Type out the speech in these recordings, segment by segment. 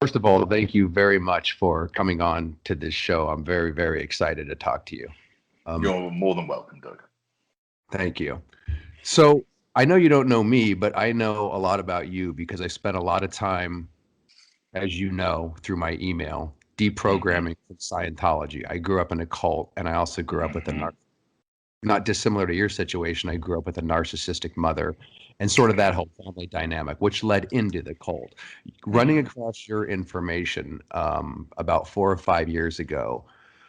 First of all, thank you very much for coming on to this show. I'm very, very excited to talk to you. You're more than welcome, Doug. Thank you. So I know you don't know me, but I know a lot about you because I spent a lot of time, as you know, through my email, Mm-hmm. deprogramming from Scientology. I grew up in a cult, and I also grew up with a Mm-hmm. not dissimilar to your situation. I grew up with a narcissistic mother and sort of that Okay. whole family dynamic, which led into the cult. Running Mm-hmm. across your information about 4 or 5 years ago,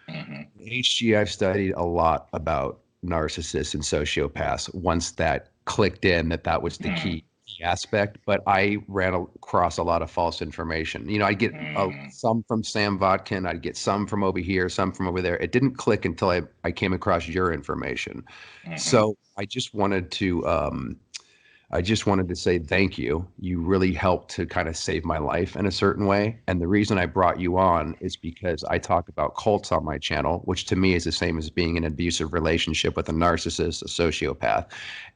Mm-hmm. in HG, I've studied a lot about narcissists and sociopaths once that clicked in that that was the key aspect, but I ran across a lot of false information. I'd get Mm-hmm. some from Sam Vodkin, I'd get some from over here, some from over there. It didn't click until I came across your information. Mm-hmm. So I just wanted to say thank you. You really helped to kind of save my life in a certain way. And the reason I brought you on is because I talk about cults on my channel, which to me is the same as being in an abusive relationship with a narcissist, a sociopath.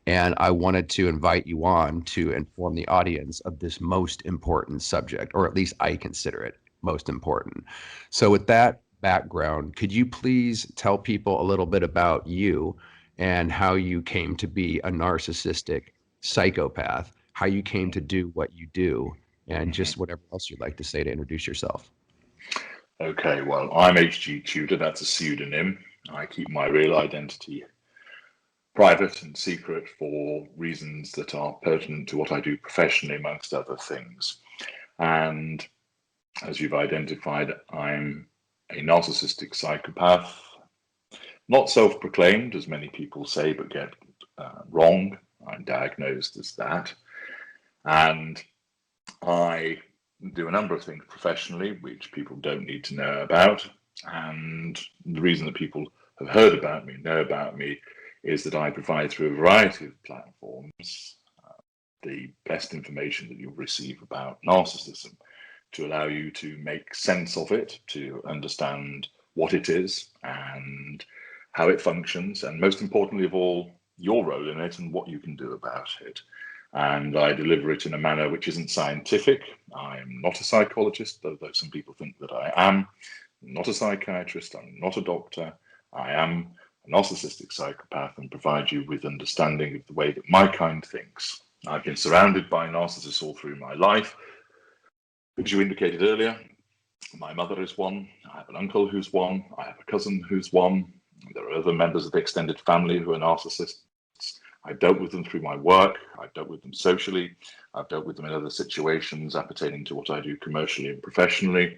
And I wanted to invite you on to inform the audience of this most important subject, or at least I consider it most important. So, with that background, could you please tell people a little bit about you and how you came to be a narcissistic psychopath, how you came to do what you do, and Mm-hmm. just whatever else you'd like to say to introduce yourself. Okay, well, I'm HG Tudor. That's a pseudonym. I keep my real identity private and secret for reasons that are pertinent to what I do professionally, amongst other things. And as you've identified, I'm a narcissistic psychopath, not self-proclaimed, as many people say, but get wrong. I'm diagnosed as that. And I do a number of things professionally, which people don't need to know about. And the reason that people have heard about me, know about me, is that I provide through a variety of platforms the best information that you'll receive about narcissism to allow you to make sense of it, to understand what it is and how it functions, and most importantly of all, your role in it and what you can do about it. And I deliver it in a manner which isn't scientific. I am not a psychologist, though some people think that I am. I'm not a psychiatrist. I'm not a doctor. I am a narcissistic psychopath and provide you with understanding of the way that my kind thinks. I've been surrounded by narcissists all through my life. As you indicated earlier, my mother is one. I have an uncle who's one. I have a cousin who's one. There are other members of the extended family who are narcissists. I've dealt with them through my work. I've dealt with them socially. I've dealt with them in other situations appertaining to what I do commercially and professionally.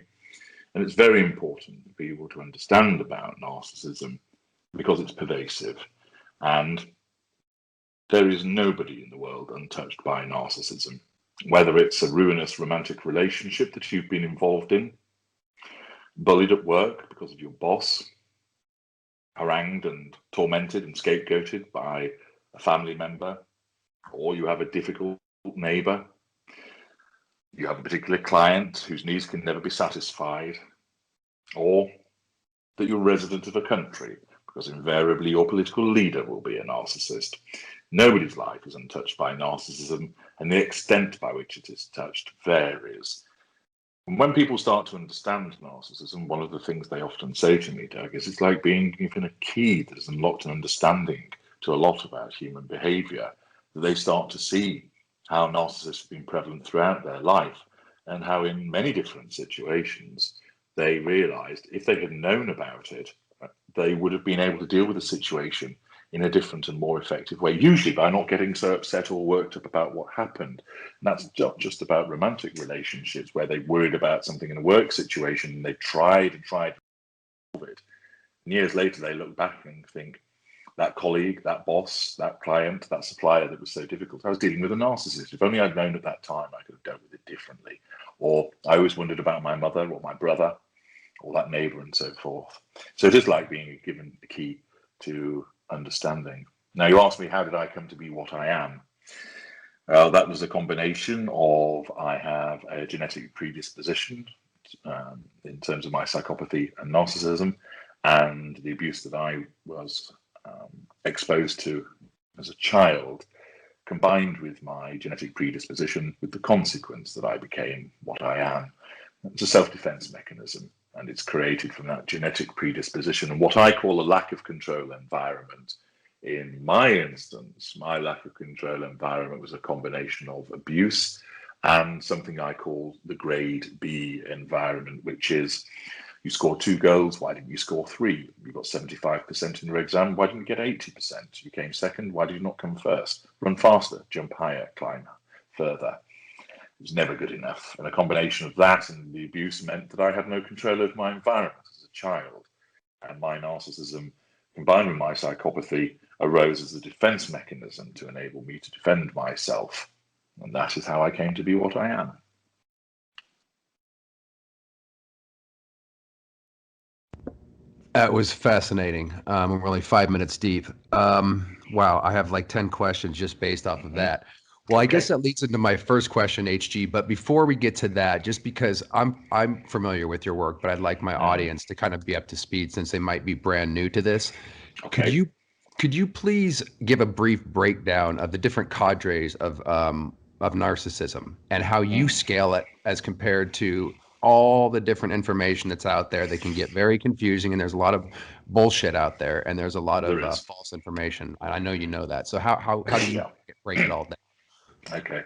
And it's very important for people to understand about narcissism because it's pervasive. And there is nobody in the world untouched by narcissism, whether it's a ruinous romantic relationship that you've been involved in, bullied at work because of your boss, harangued and tormented and scapegoated by a family member, or you have a difficult neighbor, you have a particular client whose needs can never be satisfied, or that you're a resident of a country, because invariably your political leader will be a narcissist. Nobody's life is untouched by narcissism, and the extent by which it is touched varies. And when people start to understand narcissism, one of the things they often say to me, Doug, is it's like being given a key that has unlocked an understanding to a lot about human behavior, that they start to see how narcissists have been prevalent throughout their life and how in many different situations they realized if they had known about it, they would have been able to deal with the situation in a different and more effective way, usually by not getting so upset or worked up about what happened. And that's not just about romantic relationships where they worried about something in a work situation and they tried and tried to solve it. And years later, they look back and think, that colleague, that boss, that client, that supplier that was so difficult, I was dealing with a narcissist. If only I'd known at that time, I could have dealt with it differently. Or I always wondered about my mother or my brother or that neighbor and so forth. So it is like being given the key to understanding. Now, you asked me, how did I come to be what I am? That was a combination of I have a genetic predisposition in terms of my psychopathy and narcissism, and the abuse that I was exposed to as a child, combined with my genetic predisposition, with the consequence that I became what I am. It's a self-defense mechanism, and it's created from that genetic predisposition and what I call a lack of control environment. In my instance, my lack of control environment was a combination of abuse and something I call the grade B environment, which is you score 2 goals, why didn't you score 3? You got 75% in your exam, why didn't you get 80%? You came second, why did you not come first? Run faster, jump higher, climb further. It was never good enough. And a combination of that and the abuse meant that I had no control over my environment as a child. And my narcissism, combined with my psychopathy, arose as a defense mechanism to enable me to defend myself. And that is how I came to be what I am. That was fascinating. We're only 5 minutes deep. Wow, I have like 10 questions just based off of that. Well, I guess that leads into my first question, HG. But before we get to that, just because I'm familiar with your work, but I'd like my audience to kind of be up to speed since they might be brand new to this. Okay. Could you please give a brief breakdown of the different cadres of narcissism and how you scale it as compared to all the different information that's out there that can get very confusing, and there's a lot of bullshit out there, and there's a lot of false information. I know you know that. So how do you break it all down? Okay.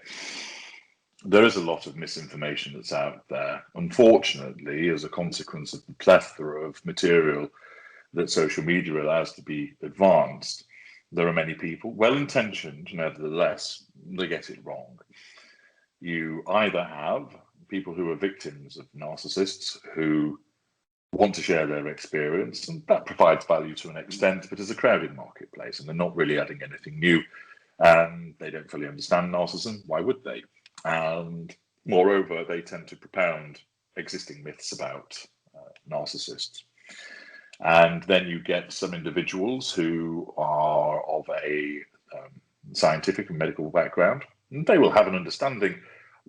There is a lot of misinformation that's out there, unfortunately, as a consequence of the plethora of material that social media allows to be advanced. There are many people, well-intentioned, nevertheless, they get it wrong. You either have people who are victims of narcissists who want to share their experience, and that provides value to an extent, but as a crowded marketplace, and they're not really adding anything new. And they don't fully understand narcissism. Why would they? And moreover, they tend to propound existing myths about narcissists. And then you get some individuals who are of a scientific and medical background, and they will have an understanding,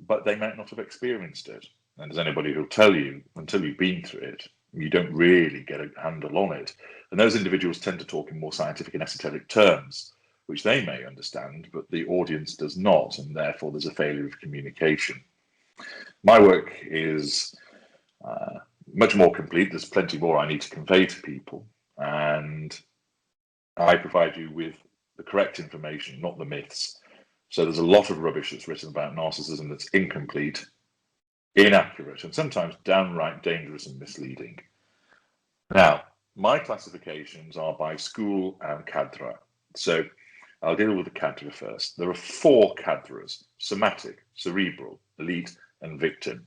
but they might not have experienced it. And as anybody who'll tell you, until you've been through it, you don't really get a handle on it. And those individuals tend to talk in more scientific and esoteric terms, which they may understand, but the audience does not, and therefore there's a failure of communication. My work is much more complete. There's plenty more I need to convey to people, and I provide you with the correct information, not the myths. So there's a lot of rubbish that's written about narcissism that's incomplete, inaccurate, and sometimes downright dangerous and misleading. Now, my classifications are by school and cadre. So I'll deal with the cadre first. There are 4 cadres: somatic, cerebral, elite, and victim.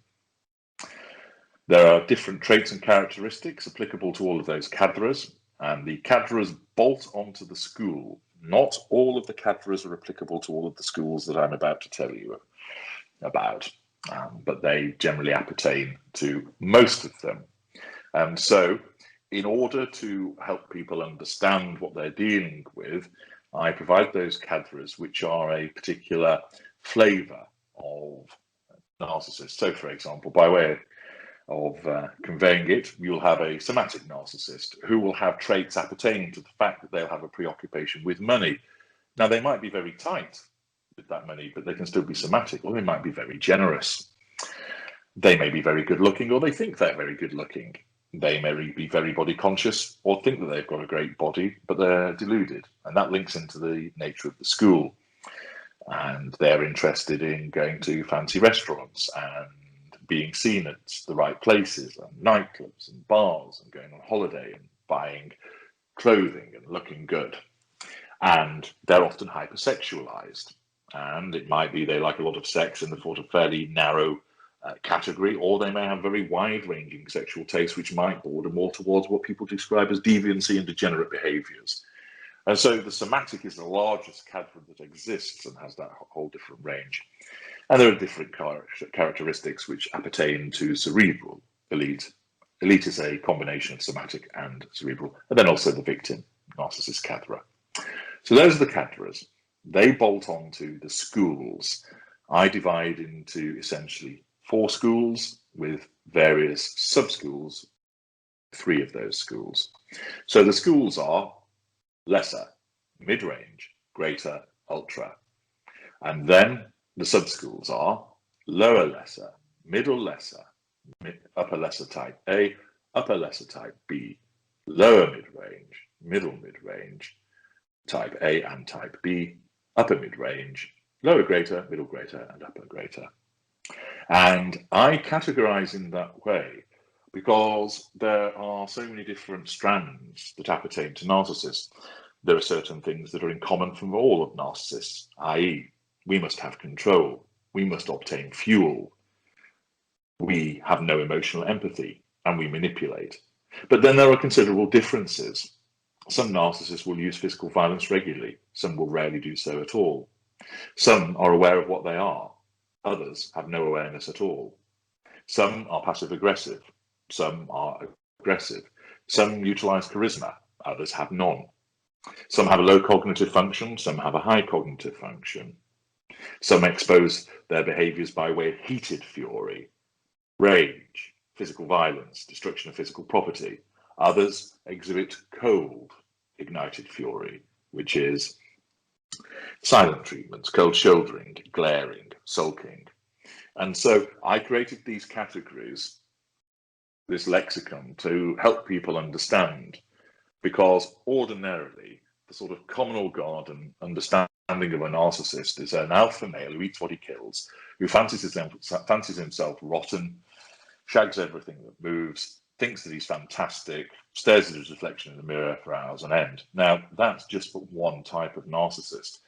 There are different traits and characteristics applicable to all of those cadres, and the cadres bolt onto the school. Not all of the cadres are applicable to all of the schools that I'm about to tell you about, but they generally appertain to most of them. And so in order to help people understand what they're dealing with, I provide those cadres which are a particular flavour of narcissist. So, for example, by way of conveying it, you'll have a somatic narcissist who will have traits appertaining to the fact that they'll have a preoccupation with money. Now, they might be very tight with that money, but they can still be somatic, or they might be very generous. They may be very good looking, or they think they're very good looking. They may be very body conscious or think that they've got a great body, but they're deluded. And that links into the nature of the school. And they're interested in going to fancy restaurants and being seen at the right places and nightclubs and bars and going on holiday and buying clothing and looking good. And they're often hypersexualized. And it might be they like a lot of sex in the sort of fairly narrow category, or they may have very wide-ranging sexual tastes which might border more towards what people describe as deviancy and degenerate behaviors. And so the somatic is the largest cadre that exists and has that whole different range. And there are different characteristics which appertain to cerebral, elite. Elite is a combination of somatic and cerebral, and then also the victim, narcissist cadre. So those are the cadres. They bolt onto the schools. I divide into essentially 4 schools with various sub-schools, 3 of those schools. So the schools are lesser, mid-range, greater, ultra. And then the sub-schools are lower lesser, middle lesser, upper lesser type A, upper lesser type B, lower mid-range, middle mid-range, type A and type B, upper mid-range, lower greater, middle greater, and upper greater. And I categorize in that way because there are so many different strands that appertain to narcissists. There are certain things that are in common from all of narcissists, i.e., we must have control, we must obtain fuel, we have no emotional empathy, and we manipulate. But then there are considerable differences. Some narcissists will use physical violence regularly, some will rarely do so at all. Some are aware of what they are, others have no awareness at all. Some are passive aggressive, some are aggressive. Some utilize charisma, others have none. Some have a low cognitive function, some have a high cognitive function. Some expose their behaviors by way of heated fury, rage, physical violence, destruction of physical property. Others exhibit cold, ignited fury, which is silent treatments, cold shouldering, glaring, sulking. And so I created these categories, this lexicon, to help people understand, because ordinarily the sort of common or garden understanding of a narcissist is an alpha male who eats what he kills, who fancies himself rotten, shags everything that moves, thinks that he's fantastic, stares at his reflection in the mirror for hours on end. Now, that's just for one type of narcissist.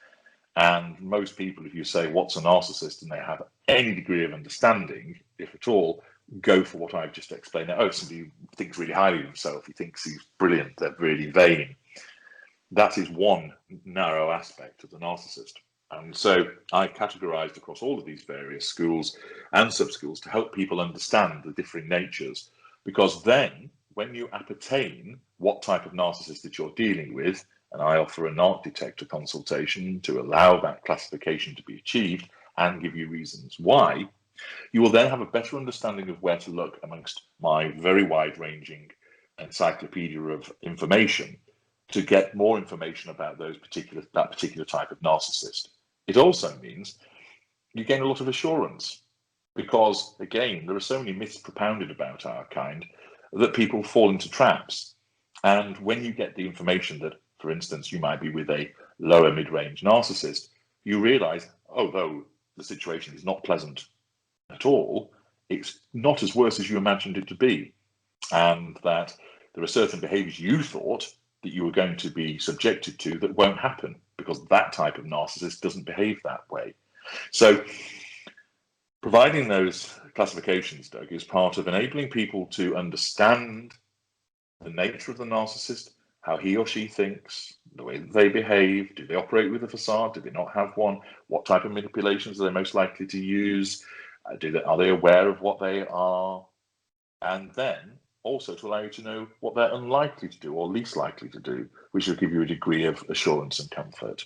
And most people, if you say, what's a narcissist, and they have any degree of understanding, if at all, go for what I've just explained. Oh, somebody who thinks really highly of himself, he thinks he's brilliant, they're really vain. That is one narrow aspect of the narcissist. And so I categorized across all of these various schools and sub-schools to help people understand the differing natures, because then when you appertain what type of narcissist that you're dealing with, and I offer a narc detector consultation to allow that classification to be achieved and give you reasons why, you will then have a better understanding of where to look amongst my very wide-ranging encyclopedia of information to get more information about that particular type of narcissist. It also means you gain a lot of assurance because, again, there are so many myths propounded about our kind that people fall into traps. And when you get the information that, for instance, you might be with a lower mid-range narcissist, you realize, although the situation is not pleasant at all, it's not as worse as you imagined it to be. And that there are certain behaviors you thought that you were going to be subjected to that won't happen because that type of narcissist doesn't behave that way. So providing those classifications, Doug, is part of enabling people to understand the nature of the narcissist, how he or she thinks, the way that they behave, do they operate with a facade, do they not have one, what type of manipulations are they most likely to use, are they aware of what they are, and then also to allow you to know what they're unlikely to do or least likely to do, which will give you a degree of assurance and comfort.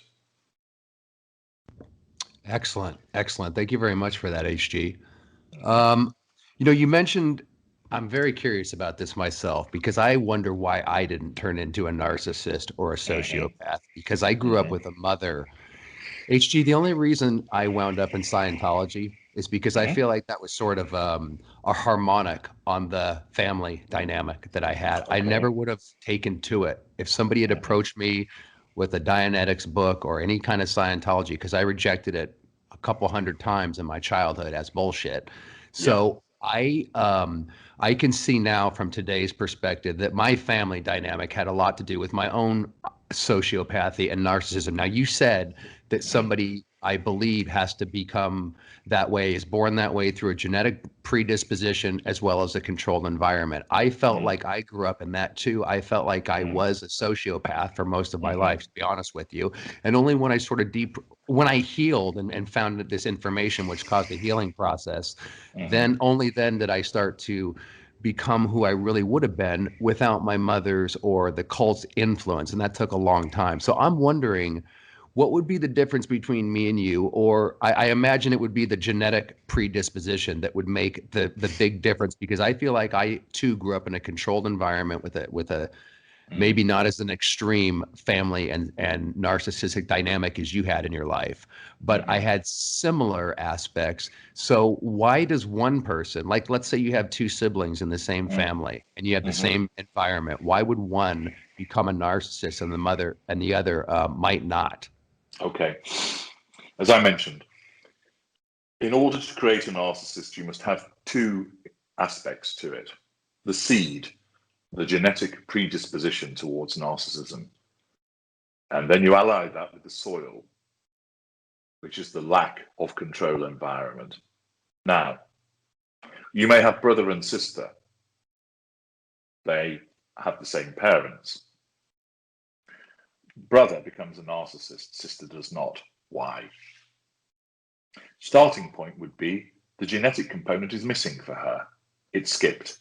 Excellent. Excellent. Thank you very much for that, HG. You mentioned, I'm very curious about this myself because I wonder why I didn't turn into a narcissist or a sociopath because I grew up with a mother. HG, the only reason I wound up in Scientology is because I feel like that was sort of a harmonic on the family dynamic that I had. I never would have taken to it if somebody had approached me with a Dianetics book or any kind of Scientology, because I rejected it a couple hundred times in my childhood as bullshit. So I can see now from today's perspective that my family dynamic had a lot to do with my own sociopathy and narcissism. Now, you said that somebody, I believe, has to become that way, is born that way through a genetic predisposition as well as a controlled environment. I felt like I grew up in that too. I felt like I was a sociopath for most of my life, to be honest with you. And only when I sort of when I healed and found this information, which caused the healing process, then only then did I start to become who I really would have been without my mother's or the cult's influence. And that took a long time. So I'm wondering, what would be the difference between me and you? Or I imagine it would be the genetic predisposition that would make the big difference, because I feel like I too grew up in a controlled environment with a maybe not as an extreme family and narcissistic dynamic as you had in your life, but I had similar aspects. So why does one person, like let's say you have two siblings in the same family and you have the same environment, why would one become a narcissist and the other might not? Okay. As I mentioned, in order to create a narcissist, you must have two aspects to it. The seed, the genetic predisposition towards narcissism. And then you ally that with the soil, which is the lack of control environment. Now, you may have brother and sister. They have the same parents. Brother becomes a narcissist, sister does not. Why? Starting point would be the genetic component is missing for her. It's skipped.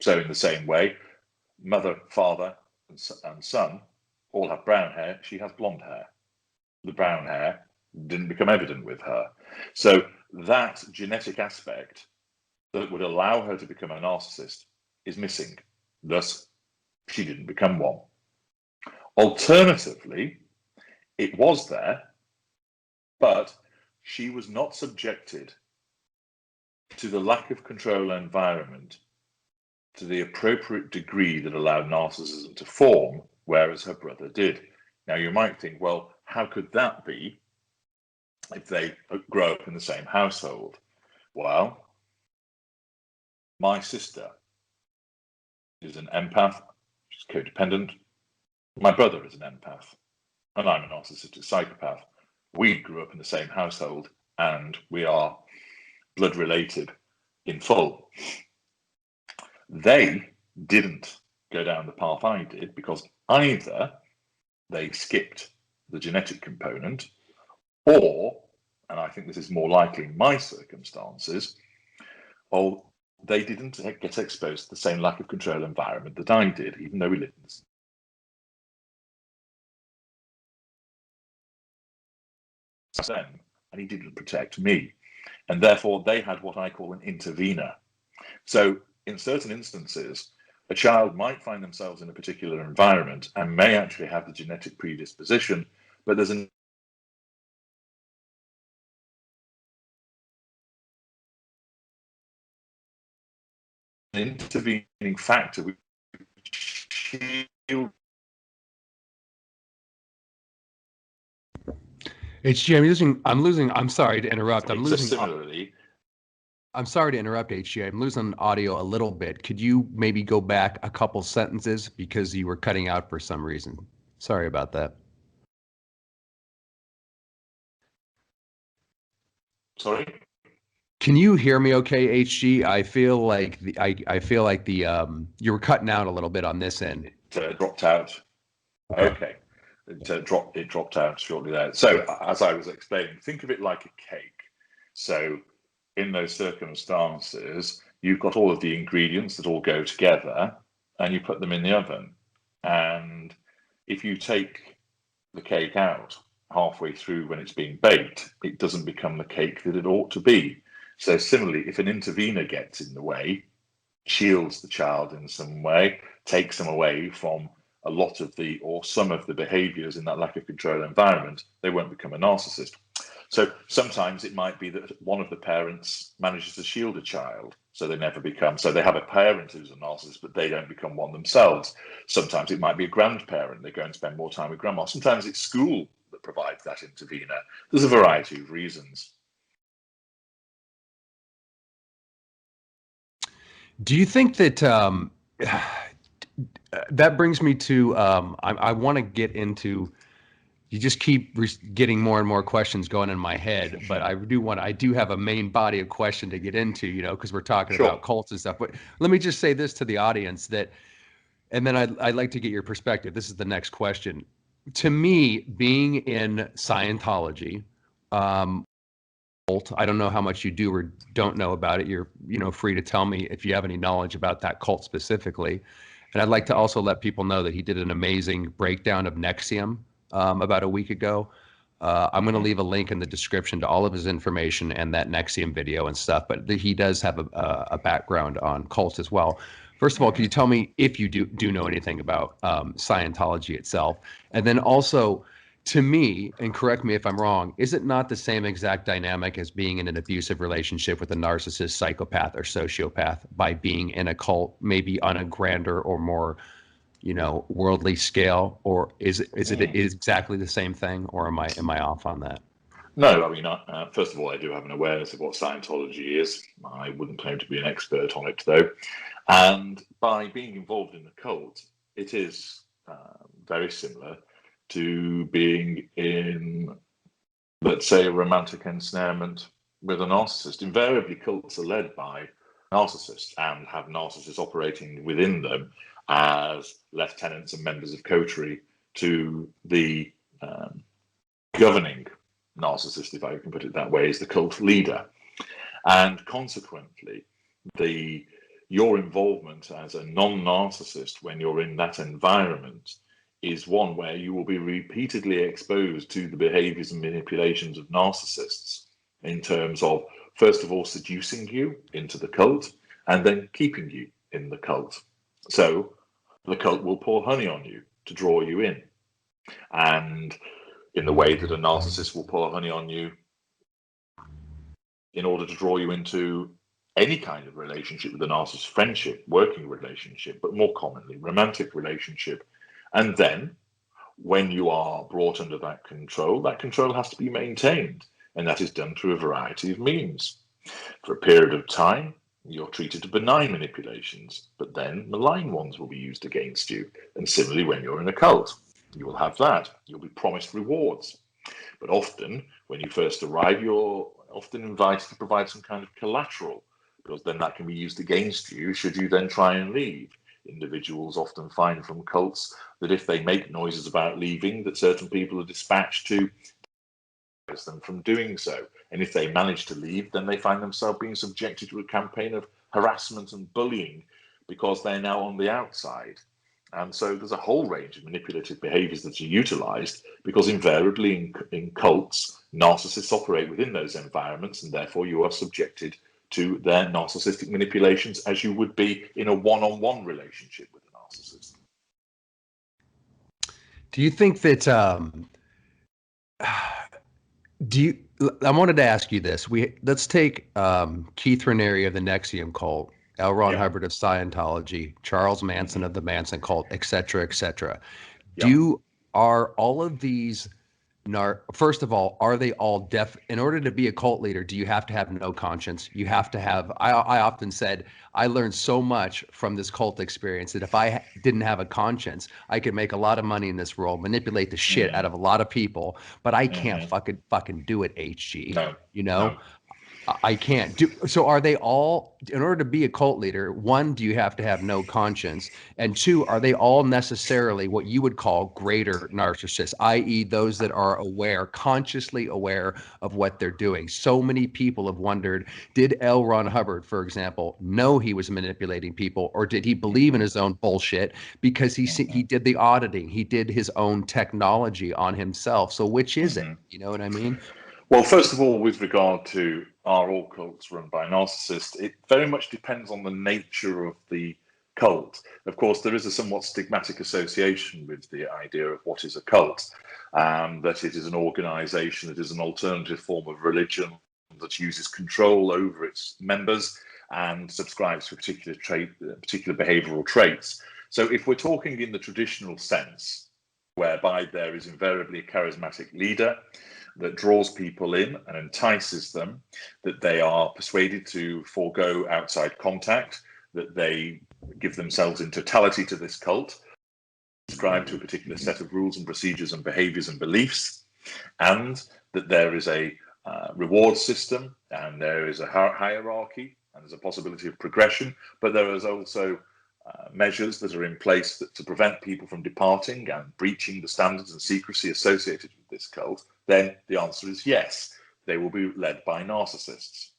So in the same way, mother, father, and son all have brown hair. She has blonde hair. The brown hair didn't become evident with her. So that genetic aspect that would allow her to become a narcissist is missing. Thus, she didn't become one. Alternatively, it was there, but she was not subjected to the lack of control environment to the appropriate degree that allowed narcissism to form, whereas her brother did. Now, you might think, well, how could that be if they grow up in the same household? Well, my sister is an empath, she's codependent. My brother is an empath, and I'm a narcissistic psychopath. We grew up in the same household, and we are blood related in full. They didn't go down the path I did because either they skipped the genetic component, or, and I think this is more likely in my circumstances, or they didn't get exposed to the same lack of control environment that I did, even though we lived in the same, and he didn't protect me. And therefore, they had what I call an intervener. So in certain instances, a child might find themselves in a particular environment and may actually have the genetic predisposition, but there's an intervening factor which shields. HG, I'm sorry to interrupt. So similarly, I'm sorry to interrupt, HG. I'm losing audio a little bit. Could you maybe go back a couple sentences because you were cutting out for some reason? Sorry about that. Sorry? Can you hear me okay, HG? I feel like you were cutting out a little bit on this end. It dropped out. Okay. It dropped out shortly there. So as I was explaining, think of it like a cake. So in those circumstances, you've got all of the ingredients that all go together and you put them in the oven. And if you take the cake out halfway through when it's being baked, it doesn't become the cake that it ought to be. So similarly, if an intervener gets in the way, shields the child in some way, takes them away from a lot of the or some of the behaviors in that lack of control environment, they won't become a narcissist. So sometimes it might be that one of the parents manages to shield a child, so they never become, so they have a parent who's a narcissist, but they don't become one themselves. Sometimes it might be a grandparent, they go and spend more time with grandma. Sometimes it's school that provides that intervener. There's a variety of reasons. Do you think that that brings me to I want to get into, you just keep getting more and more questions going in my head, but I do have a main body of question to get into, because we're talking Sure. about cults and stuff. But let me just say this to the audience and then I'd like to get your perspective. This is the next question. To me, being in Scientology, cult, I don't know how much you do or don't know about it. You're, free to tell me if you have any knowledge about that cult specifically. And I'd like to also let people know that he did an amazing breakdown of NXIVM about a week ago. I'm going to leave a link in the description to all of his information and that NXIVM video and stuff. But he does have a background on cults as well. First of all, can you tell me if you do know anything about Scientology itself? And then also, to me, and correct me if I'm wrong, is it not the same exact dynamic as being in an abusive relationship with a narcissist, psychopath, or sociopath by being in a cult, maybe on a grander or more, worldly scale? Or is it exactly the same thing, or am I off on that? No, I mean, first of all, I do have an awareness of what Scientology is. I wouldn't claim to be an expert on it, though. And by being involved in the cult, it is very similar to being in, let's say, a romantic ensnarement with a narcissist. Invariably, cults are led by narcissists and have narcissists operating within them as lieutenants and members of coterie to the governing narcissist, if I can put it that way, is the cult leader. And consequently, your involvement as a non-narcissist when you're in that environment is one where you will be repeatedly exposed to the behaviors and manipulations of narcissists in terms of, first of all, seducing you into the cult and then keeping you in the cult. So the cult will pour honey on you to draw you in. And in the way that a narcissist will pour honey on you in order to draw you into any kind of relationship with a narcissist, friendship, working relationship, but more commonly, romantic relationship. And then when you are brought under that control has to be maintained. And that is done through a variety of means. For a period of time, you're treated to benign manipulations, but then malign ones will be used against you. And similarly, when you're in a cult, you will have that. You'll be promised rewards. But often, when you first arrive, you're often invited to provide some kind of collateral, because then that can be used against you should you then try and leave. Individuals often find from cults that if they make noises about leaving, that certain people are dispatched to prevent them from doing so. And if they manage to leave, then they find themselves being subjected to a campaign of harassment and bullying because they're now on the outside. And so there's a whole range of manipulative behaviors that are utilized because invariably in cults, narcissists operate within those environments, and therefore you are subjected to their narcissistic manipulations as you would be in a one-on-one relationship with a narcissist. Do you think that I wanted to ask you this. Let's take Keith Raniere of the Nexium cult, L. Ron Hubbard of Scientology, Charles Manson of the Manson cult, et cetera, et cetera. Are all of these first of all, are they all in order to be a cult leader, do you have to have no conscience? You have to have, I often said, I learned so much from this cult experience that if I didn't have a conscience, I could make a lot of money in this world, manipulate the shit out of a lot of people, but I can't fucking do it, HG. No. I can't do. So are they all, in order to be a cult leader, one, do you have to have no conscience? And two, are they all necessarily what you would call greater narcissists, i.e. those that are aware, consciously aware of what they're doing? So many people have wondered, did L. Ron Hubbard, for example, know he was manipulating people, or did he believe in his own bullshit because he did the auditing, he did his own technology on himself? So which is it? You know what I mean? Well, first of all, with regard to are all cults run by narcissists, it very much depends on the nature of the cult. Of course, there is a somewhat stigmatic association with the idea of what is a cult, that it is an organization, it is an alternative form of religion that uses control over its members and subscribes to particular behavioral traits. So if we're talking in the traditional sense, whereby there is invariably a charismatic leader that draws people in and entices them, that they are persuaded to forego outside contact, that they give themselves in totality to this cult, subscribe to a particular set of rules and procedures and behaviors and beliefs, and that there is a reward system and there is a hierarchy and there's a possibility of progression, but there is also measures that are in place to prevent people from departing and breaching the standards and secrecy associated with this cult, then the answer is yes, they will be led by narcissists.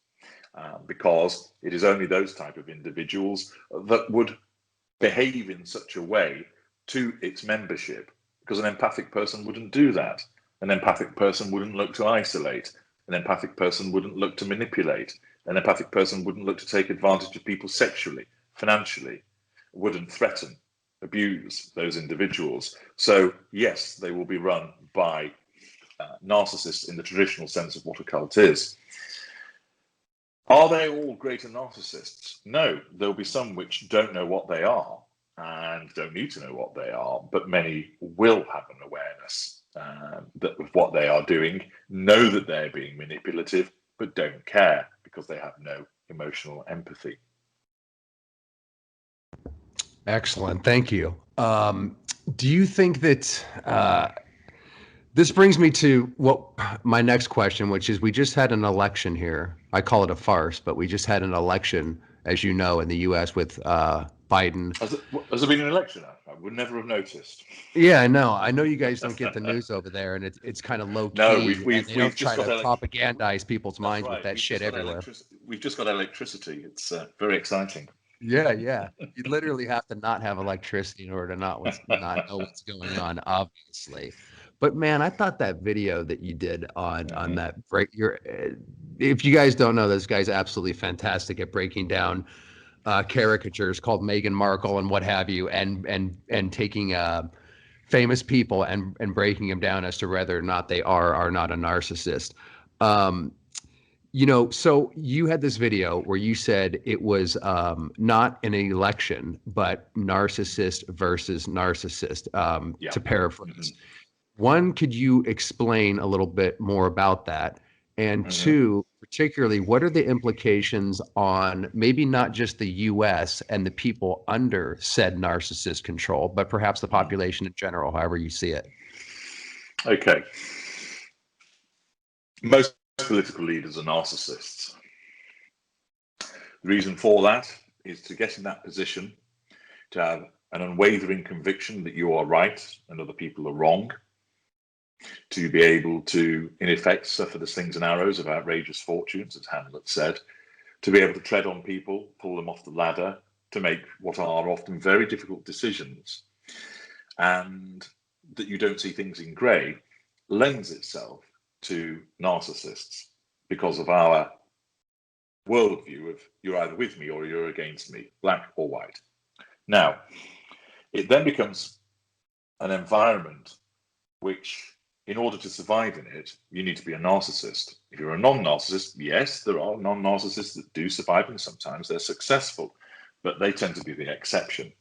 Because it is only those type of individuals that would behave in such a way to its membership, because an empathic person wouldn't do that. An empathic person wouldn't look to isolate. An empathic person wouldn't look to manipulate. An empathic person wouldn't look to take advantage of people sexually, financially. wouldn't threaten, abuse those individuals. So yes, they will be run by narcissists in the traditional sense of what a cult is. Are they all greater narcissists? No, there'll be some which don't know what they are and don't need to know what they are, but many will have an awareness that of what they are doing, know that they're being manipulative, but don't care because they have no emotional empathy. Excellent. Thank you. Do you think that this brings me to what my next question, which is we just had an election here. I call it a farce, but we just had an election, as you know, in the U.S. with Biden. Has there been an election? I would never have noticed. Yeah, I know. I know you guys don't get the news over there, and it's kind of low No, key, and they don't try to propagandize people's minds with that shit everywhere. We've just got electricity. It's very exciting. Yeah, yeah. You literally have to not have electricity in order to not know what's going on, obviously. But man, I thought that video that you did on that break, if you guys don't know, this guy's absolutely fantastic at breaking down caricatures called Meghan Markle and what have you, and taking famous people and breaking them down as to whether or not they are not a narcissist. So you had this video where you said it was not an election, but narcissist versus narcissist, to paraphrase. One, could you explain a little bit more about that? And two, particularly, what are the implications on maybe not just the US and the people under said narcissist control, but perhaps the population in general, however you see it? Okay. Most political leaders are narcissists. The reason for that is to get in that position, to have an unwavering conviction that you are right and other people are wrong, to be able to, in effect, suffer the slings and arrows of outrageous fortunes, as Hamlet said, to be able to tread on people, pull them off the ladder, to make what are often very difficult decisions, and that you don't see things in grey, lends itself to narcissists because of our worldview of you're either with me or you're against me, black or white. Now, it then becomes an environment which, in order to survive in it, you need to be a narcissist. If you're a non-narcissist, yes, there are non-narcissists that do survive and sometimes they're successful, but they tend to be the exception.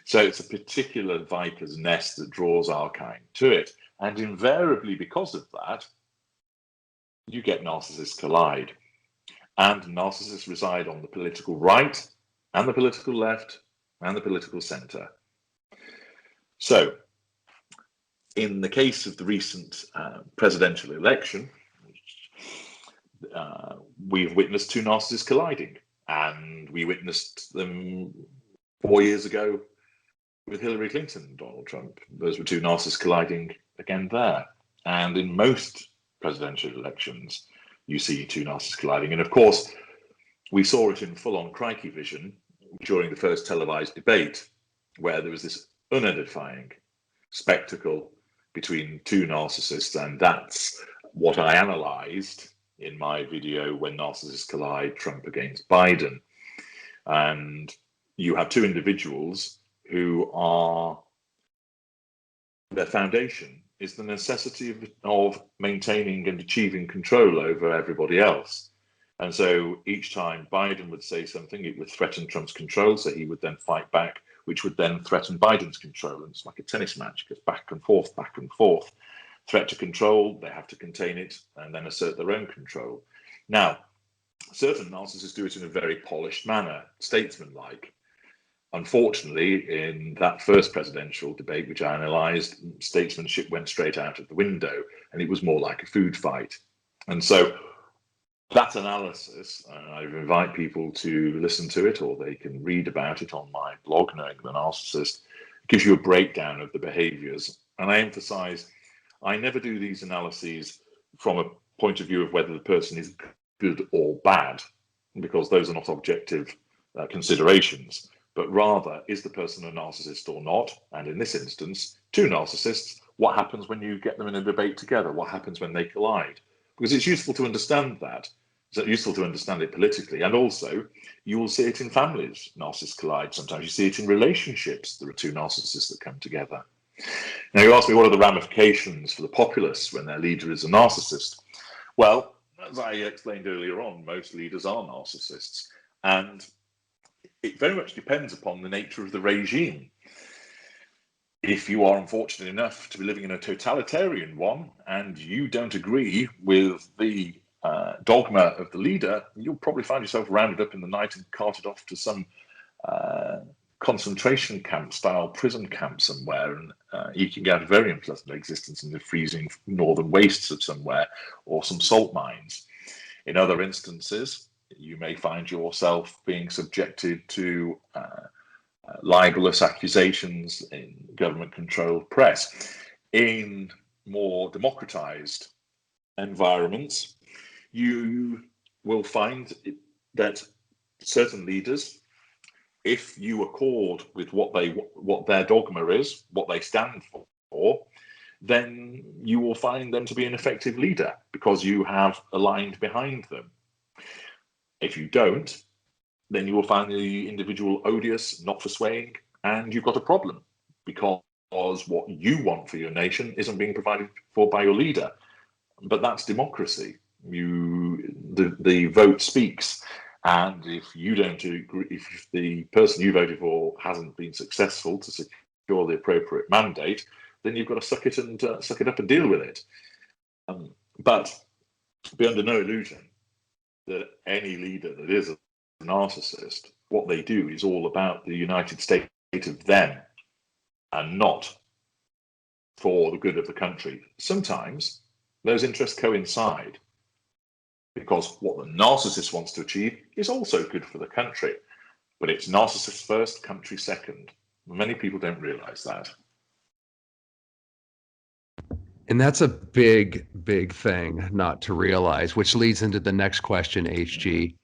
So it's a particular viper's nest that draws our kind to it. And invariably, because of that, you get narcissists collide. And narcissists reside on the political right and the political left and the political centre. So, in the case of the recent presidential election, we've witnessed two narcissists colliding. And we witnessed them 4 years ago with Hillary Clinton and Donald Trump. Those were two narcissists colliding again there. And in most presidential elections, you see two narcissists colliding. And of course, we saw it in full-on crikey vision during the first televised debate, where there was this unedifying spectacle between two narcissists. And that's what I analysed in my video, When Narcissists Collide, Trump Against Biden. And you have two individuals who are, their foundation is the necessity of maintaining and achieving control over everybody else. And so each time Biden would say something, it would threaten Trump's control, so he would then fight back, which would then threaten Biden's control. And it's like a tennis match, it goes back and forth, back and forth. Threat to control, they have to contain it and then assert their own control. Now, certain narcissists do it in a very polished manner, statesman-like. Unfortunately, in that first presidential debate, which I analysed, statesmanship went straight out of the window, and it was more like a food fight. And so that analysis, I invite people to listen to it, or they can read about it on my blog, Knowing the Narcissist. It gives you a breakdown of the behaviours. And I emphasise, I never do these analyses from a point of view of whether the person is good or bad, because those are not objective considerations. But rather, is the person a narcissist or not? And in this instance, two narcissists, what happens when you get them in a debate together? What happens when they collide? Because it's useful to understand that, it's useful to understand it politically. And also, you will see it in families. Narcissists collide. Sometimes you see it in relationships. There are two narcissists that come together. Now, you ask me, what are the ramifications for the populace when their leader is a narcissist? Well, as I explained earlier on, most leaders are narcissists. And it very much depends upon the nature of the regime. If you are unfortunate enough to be living in a totalitarian one and you don't agree with the dogma of the leader, you'll probably find yourself rounded up in the night and carted off to some concentration camp style prison camp somewhere, and eking out a very unpleasant existence in the freezing northern wastes of somewhere, or some salt mines. In other instances, you may find yourself being subjected to libelous accusations in government-controlled press. In more democratized environments, you will find that certain leaders, if you accord with what their dogma is, what they stand for, then you will find them to be an effective leader because you have aligned behind them. If you don't, then you will find the individual odious, not persuading, and you've got a problem because what you want for your nation isn't being provided for by your leader. But that's democracy. The vote speaks, and if you don't agree, if the person you voted for hasn't been successful to secure the appropriate mandate, then you've got to suck it up and deal with it. But be under no illusion that any leader that is a narcissist, what they do is all about the United States of them and not for the good of the country. Sometimes those interests coincide because what the narcissist wants to achieve is also good for the country, but it's narcissist first, country second. Many people don't realize that. And that's a big, big thing not to realize, which leads into the next question, HG.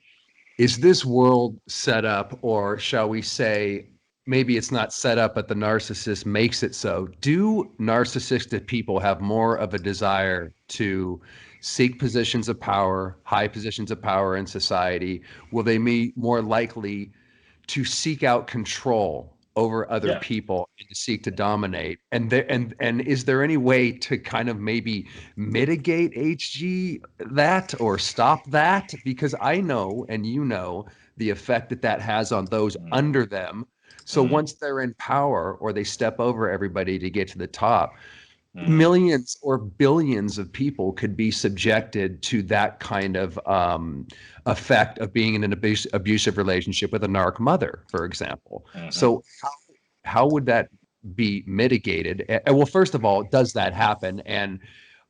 Is this world set up, or shall we say, maybe it's not set up, but the narcissist makes it so? Do narcissistic people have more of a desire to seek positions of power, high positions of power in society? Will they be more likely to seek out control over other people and to seek to dominate? And is there any way to kind of maybe mitigate HG that or stop that? Because I know, and you know, the effect that has on those under them. So once they're in power or they step over everybody to get to the top, millions or billions of people could be subjected to that kind of effect of being in an abusive relationship with a narc mother, for example. So how would that be mitigated? Well, first of all, does that happen? And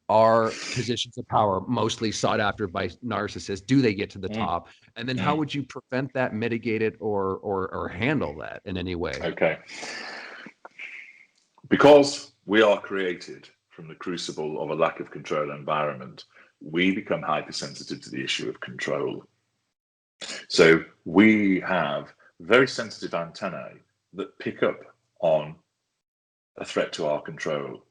are positions of power mostly sought after by narcissists? Do they get to the top? And then how would you prevent that, mitigate it, or handle that in any way? Okay. Because we are created from the crucible of a lack of control environment, we become hypersensitive to the issue of control. So we have very sensitive antennae that pick up on a threat to our control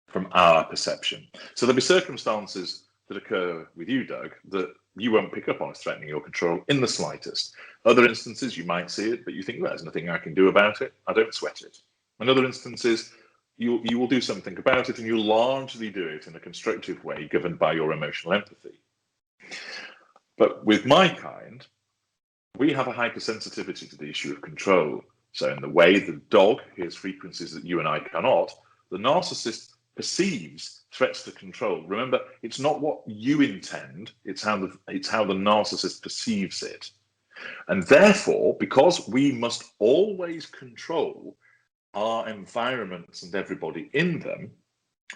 from our perception. So there'll be circumstances that occur with you, Doug, that you won't pick up on as threatening your control in the slightest. Other instances, you might see it, but you think, well, there's nothing I can do about it. I don't sweat it. In other instances, you will do something about it, and you'll largely do it in a constructive way, governed by your emotional empathy. But with my kind, we have a hypersensitivity to the issue of control. So in the way the dog hears frequencies that you and I cannot, the narcissist perceives threats to control. Remember, it's not what you intend, it's how the narcissist perceives it. And therefore, because we must always control our environments and everybody in them,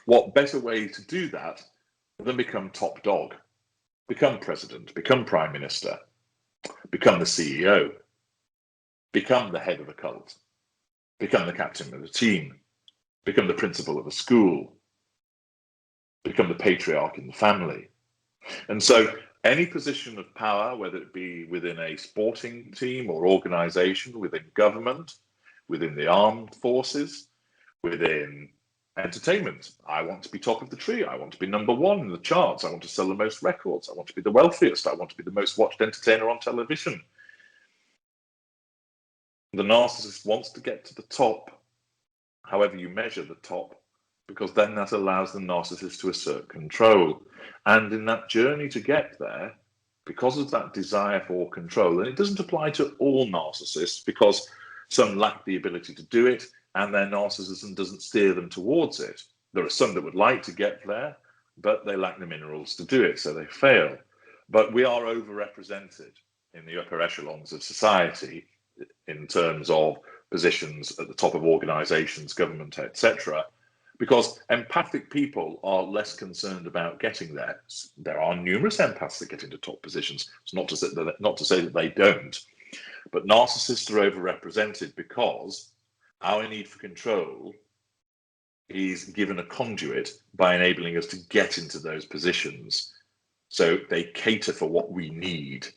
what better way to do that than become top dog, become president, become prime minister, become the CEO, become the head of a cult, become the captain of the team, become the principal of a school, become the patriarch in the family. And so any position of power, whether it be within a sporting team or organization, within government, within the armed forces, within Entertainment. I want to be top of the tree. I want to be number one in the charts. I want to sell the most records. I want to be the wealthiest. I want to be the most watched entertainer on television. The narcissist wants to get to the top, however you measure the top, because then that allows the narcissist to assert control. And in that journey to get there, because of that desire for control, and it doesn't apply to all narcissists because some lack the ability to do it and their narcissism doesn't steer them towards it. There are some that would like to get there, but they lack the minerals to do it, so they fail. But we are overrepresented in the upper echelons of society in terms of positions at the top of organizations, government, etc., because empathic people are less concerned about getting there. There are numerous empaths that get into top positions. It's not to say that they don't, but narcissists are overrepresented because our need for control is given a conduit by enabling us to get into those positions. So they cater for what we need.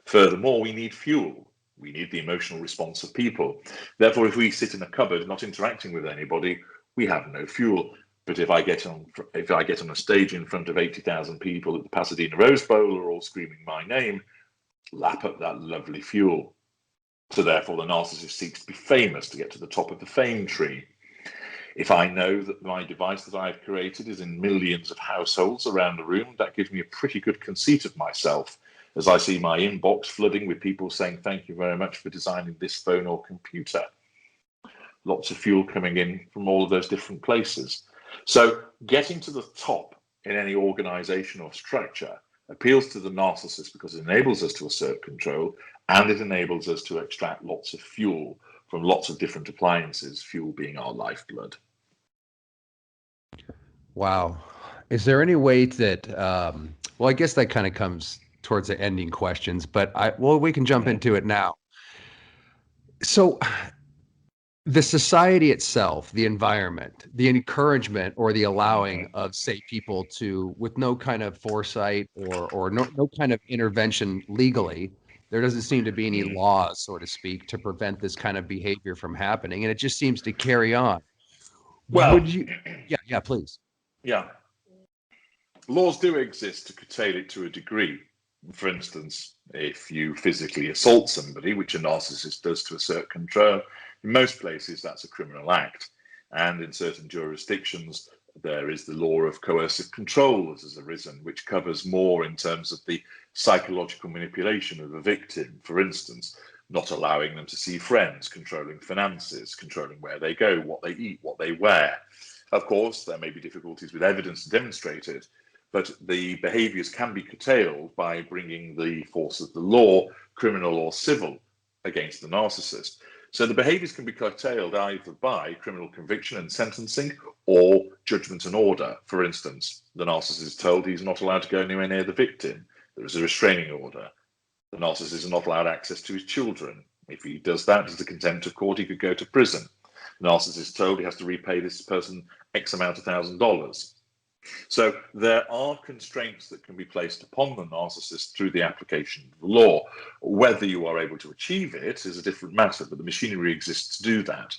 Furthermore, we need fuel. We need the emotional response of people. Therefore, if we sit in a cupboard not interacting with anybody, we have no fuel. But if I get on a stage in front of 80,000 people at the Pasadena Rose Bowl, are all screaming my name, lap up that lovely fuel. So therefore, the narcissist seeks to be famous, to get to the top of the fame tree. If I know that my device that I've created is in millions of households around the room, that gives me a pretty good conceit of myself, as I see my inbox flooding with people saying, thank you very much for designing this phone or computer. Lots of fuel coming in from all of those different places. So getting to the top in any organization or structure appeals to the narcissist because it enables us to assert control and it enables us to extract lots of fuel from lots of different appliances, fuel being our lifeblood. Wow. Is there any way that, well, I guess that kind of comes towards the ending questions, but we can jump into it now. So the society itself, the environment, the encouragement or the allowing of, say, people to, with no kind of foresight or no kind of intervention legally, there doesn't seem to be any laws, so to speak, to prevent this kind of behavior from happening. And it just seems to carry on. Well, would you, yeah, please. Yeah. Laws do exist to curtail it to a degree. For instance, if you physically assault somebody, which a narcissist does to assert control, in most places that's a criminal act. And in certain jurisdictions, there is the law of coercive control that has arisen, which covers more in terms of the psychological manipulation of a victim. For instance, not allowing them to see friends, controlling finances, controlling where they go, what they eat, what they wear. Of course, there may be difficulties with evidence to demonstrate it, but the behaviours can be curtailed by bringing the force of the law, criminal or civil, against the narcissist. So the behaviours can be curtailed either by criminal conviction and sentencing or judgment and order. For instance, the narcissist is told he's not allowed to go anywhere near the victim. There is a restraining order. The narcissist is not allowed access to his children. If he does that, as a contempt of court, he could go to prison. The narcissist is told he has to repay this person X amount of $1,000. So there are constraints that can be placed upon the narcissist through the application of the law. Whether you are able to achieve it is a different matter, but the machinery exists to do that.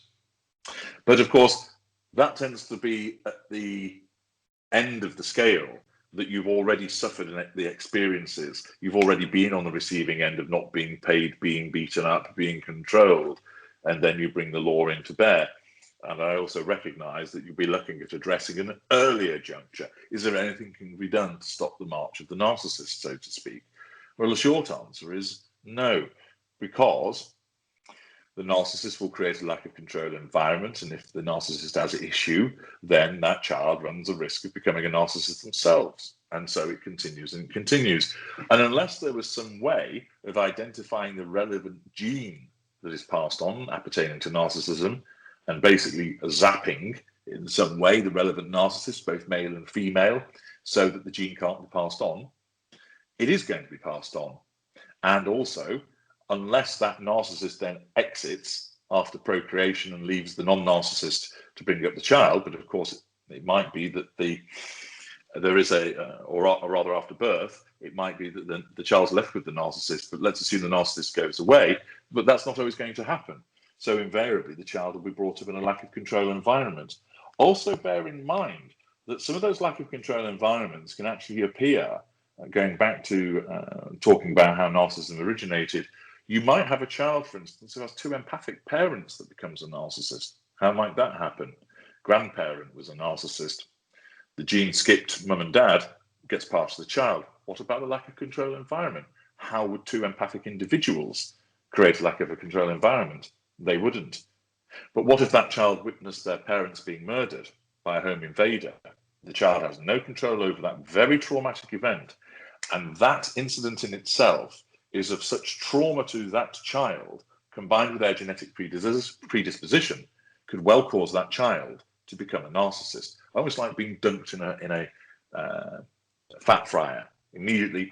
But of course, that tends to be at the end of the scale, that you've already suffered the experiences. You've already been on the receiving end of not being paid, being beaten up, being controlled, and then you bring the law into bear. And I also recognise that you'll be looking at addressing an earlier juncture. Is there anything can be done to stop the march of the narcissist, so to speak? Well, the short answer is no, because the narcissist will create a lack of control environment. And if the narcissist has an issue, then that child runs a risk of becoming a narcissist themselves. And so it continues and continues. And unless there was some way of identifying the relevant gene that is passed on appertaining to narcissism, and basically zapping in some way the relevant narcissist, both male and female, so that the gene can't be passed on, it is going to be passed on. And also, unless that narcissist then exits after procreation and leaves the non-narcissist to bring up the child, but of course it might be that there is or rather after birth, it might be that the child's left with the narcissist, but let's assume the narcissist goes away, but that's not always going to happen. So invariably, the child will be brought up in a lack of control environment. Also bear in mind that some of those lack of control environments can actually appear, going back to talking about how narcissism originated, you might have a child, for instance, who has two empathic parents that becomes a narcissist. How might that happen? Grandparent was a narcissist. The gene skipped mum and dad, gets passed to the child. What about the lack of control environment? How would two empathic individuals create a lack of a control environment? They wouldn't. But what if that child witnessed their parents being murdered by a home invader? The child has no control over that very traumatic event. And that incident in itself is of such trauma to that child, combined with their genetic predisposition, could well cause that child to become a narcissist. Almost like being dunked in a fat fryer, immediately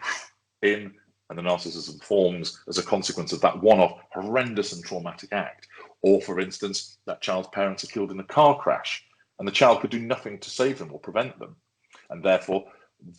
in, and the narcissism forms as a consequence of that one-off horrendous and traumatic act. Or, for instance, that child's parents are killed in a car crash, and the child could do nothing to save them or prevent them. And therefore,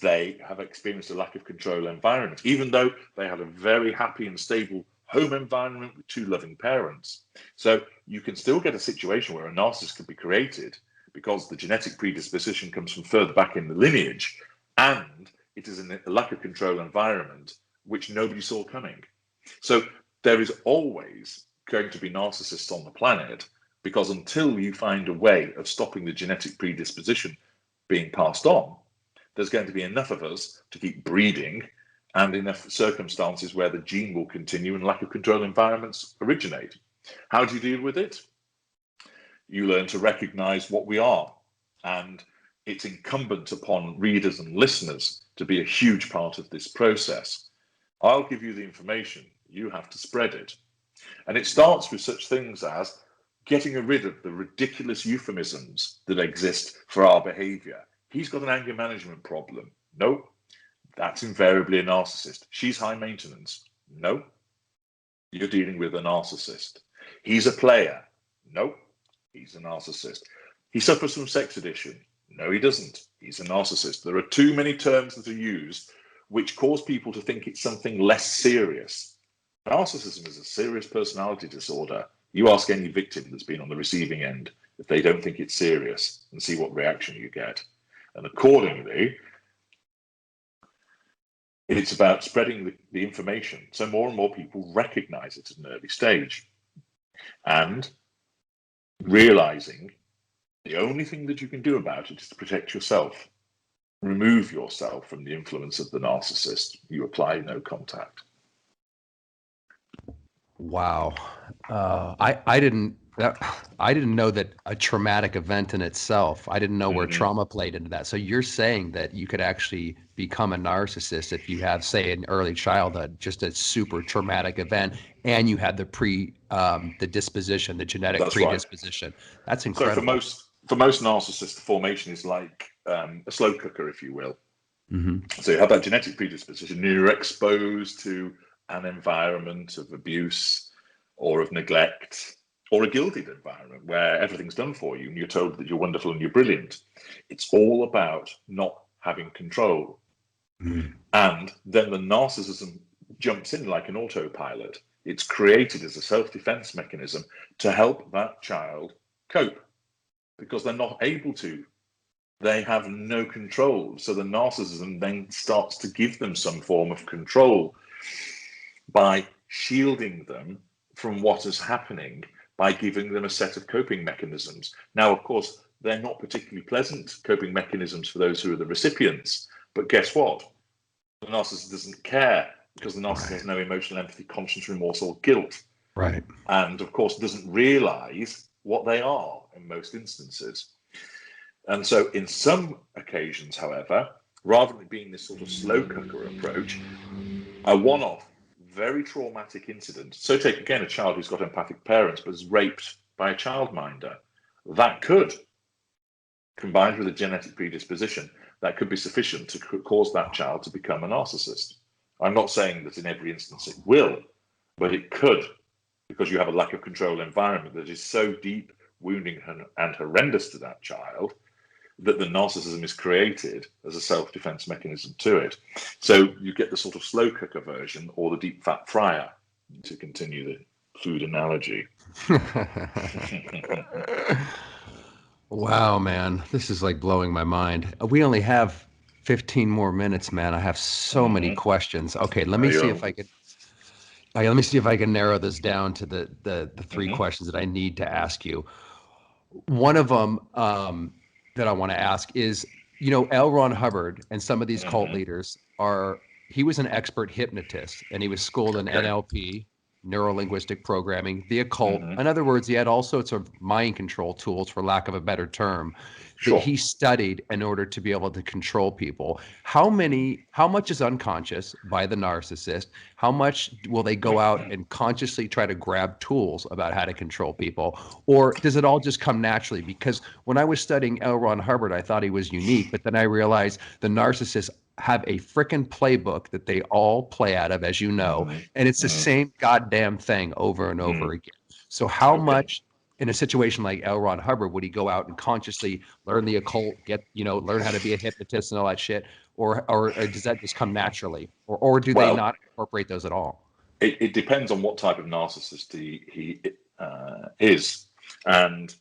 they have experienced a lack of control environment, even though they had a very happy and stable home environment with two loving parents. So you can still get a situation where a narcissist could be created because the genetic predisposition comes from further back in the lineage, and it is in a lack of control environment which nobody saw coming. So there is always going to be narcissists on the planet, because until you find a way of stopping the genetic predisposition being passed on, there's going to be enough of us to keep breeding, and enough circumstances where the gene will continue and lack of control environments originate. How do you deal with it? You learn to recognize what we are, and it's incumbent upon readers and listeners to be a huge part of this process. I'll give you the information, you have to spread it. And it starts with such things as getting rid of the ridiculous euphemisms that exist for our behavior. He's got an anger management problem. No, that's invariably a narcissist. She's high maintenance. No, you're dealing with a narcissist. He's a player. No, he's a narcissist. He suffers from sex addiction. No, he doesn't. He's a narcissist. There are too many terms that are used which cause people to think it's something less serious. Narcissism is a serious personality disorder. You ask any victim that's been on the receiving end if they don't think it's serious, and see what reaction you get. And accordingly, it's about spreading the information so more and more people recognize it at an early stage, and realizing the only thing that you can do about it is to protect yourself. Remove yourself from the influence of the narcissist. You apply no contact. Wow. I didn't know that a traumatic event in itself. I didn't know where trauma played into that. So you're saying that you could actually become a narcissist if you have, say, in early childhood, just a super traumatic event, and you had the disposition, the genetic That's predisposition. Right. That's incredible. So for most narcissists, the formation is like a slow cooker, if you will. So you have that genetic predisposition, you're exposed to an environment of abuse or of neglect, or a gilded environment where everything's done for you and you're told that you're wonderful and you're brilliant. It's all about not having control. And then the narcissism jumps in like an autopilot. It's created as a self-defense mechanism to help that child cope, because they're not able to. They have no control. So the narcissism then starts to give them some form of control by shielding them from what is happening, by giving them a set of coping mechanisms. Now, of course, they're not particularly pleasant coping mechanisms for those who are the recipients. But guess what? The narcissist doesn't care, because the narcissist has no emotional empathy, conscience, remorse, or guilt. Right. And of course, doesn't realize what they are in most instances. And so in some occasions, however, rather than being this sort of slow cooker approach, a one-off, very traumatic incident. So take again a child who's got empathic parents but is raped by a childminder. That could, combined with a genetic predisposition, that could be sufficient to cause that child to become a narcissist. I'm not saying that in every instance it will, but it could, because you have a lack of control environment that is so deep, wounding and horrendous to that child, that the narcissism is created as a self-defense mechanism to it. So you get the sort of slow cooker version, or the deep fat fryer, to continue the food analogy. Wow, man, this is like blowing my mind. We only have 15 more minutes, man. I have so many Mm-hmm. questions. Okay, let me see if I could. All right, let me see if I can narrow this down to the three Mm-hmm. questions that I need to ask you. One of them that I want to ask is, L. Ron Hubbard and some of these cult Mm-hmm. leaders he was an expert hypnotist and he was schooled in Okay. NLP, neuro linguistic programming, the occult. Mm-hmm. In other words, he had all sorts of mind control tools, for lack of a better term, that Sure. he studied in order to be able to control people. How much is unconscious by the narcissist? How much will they go out and consciously try to grab tools about how to control people? Or does it all just come naturally? Because when I was studying L. Ron Hubbard, I thought he was unique, but then I realized the narcissists have a frickin' playbook that they all play out of, as you know, Mm-hmm. and it's the Mm-hmm. same goddamn thing over and over Mm-hmm. again. So how Okay. much in a situation like L. Ron Hubbard would he go out and consciously learn the occult, learn how to be a hypnotist and all that shit, or does that just come naturally, or do they Well, not incorporate those at all? it depends on what type of narcissist he is, and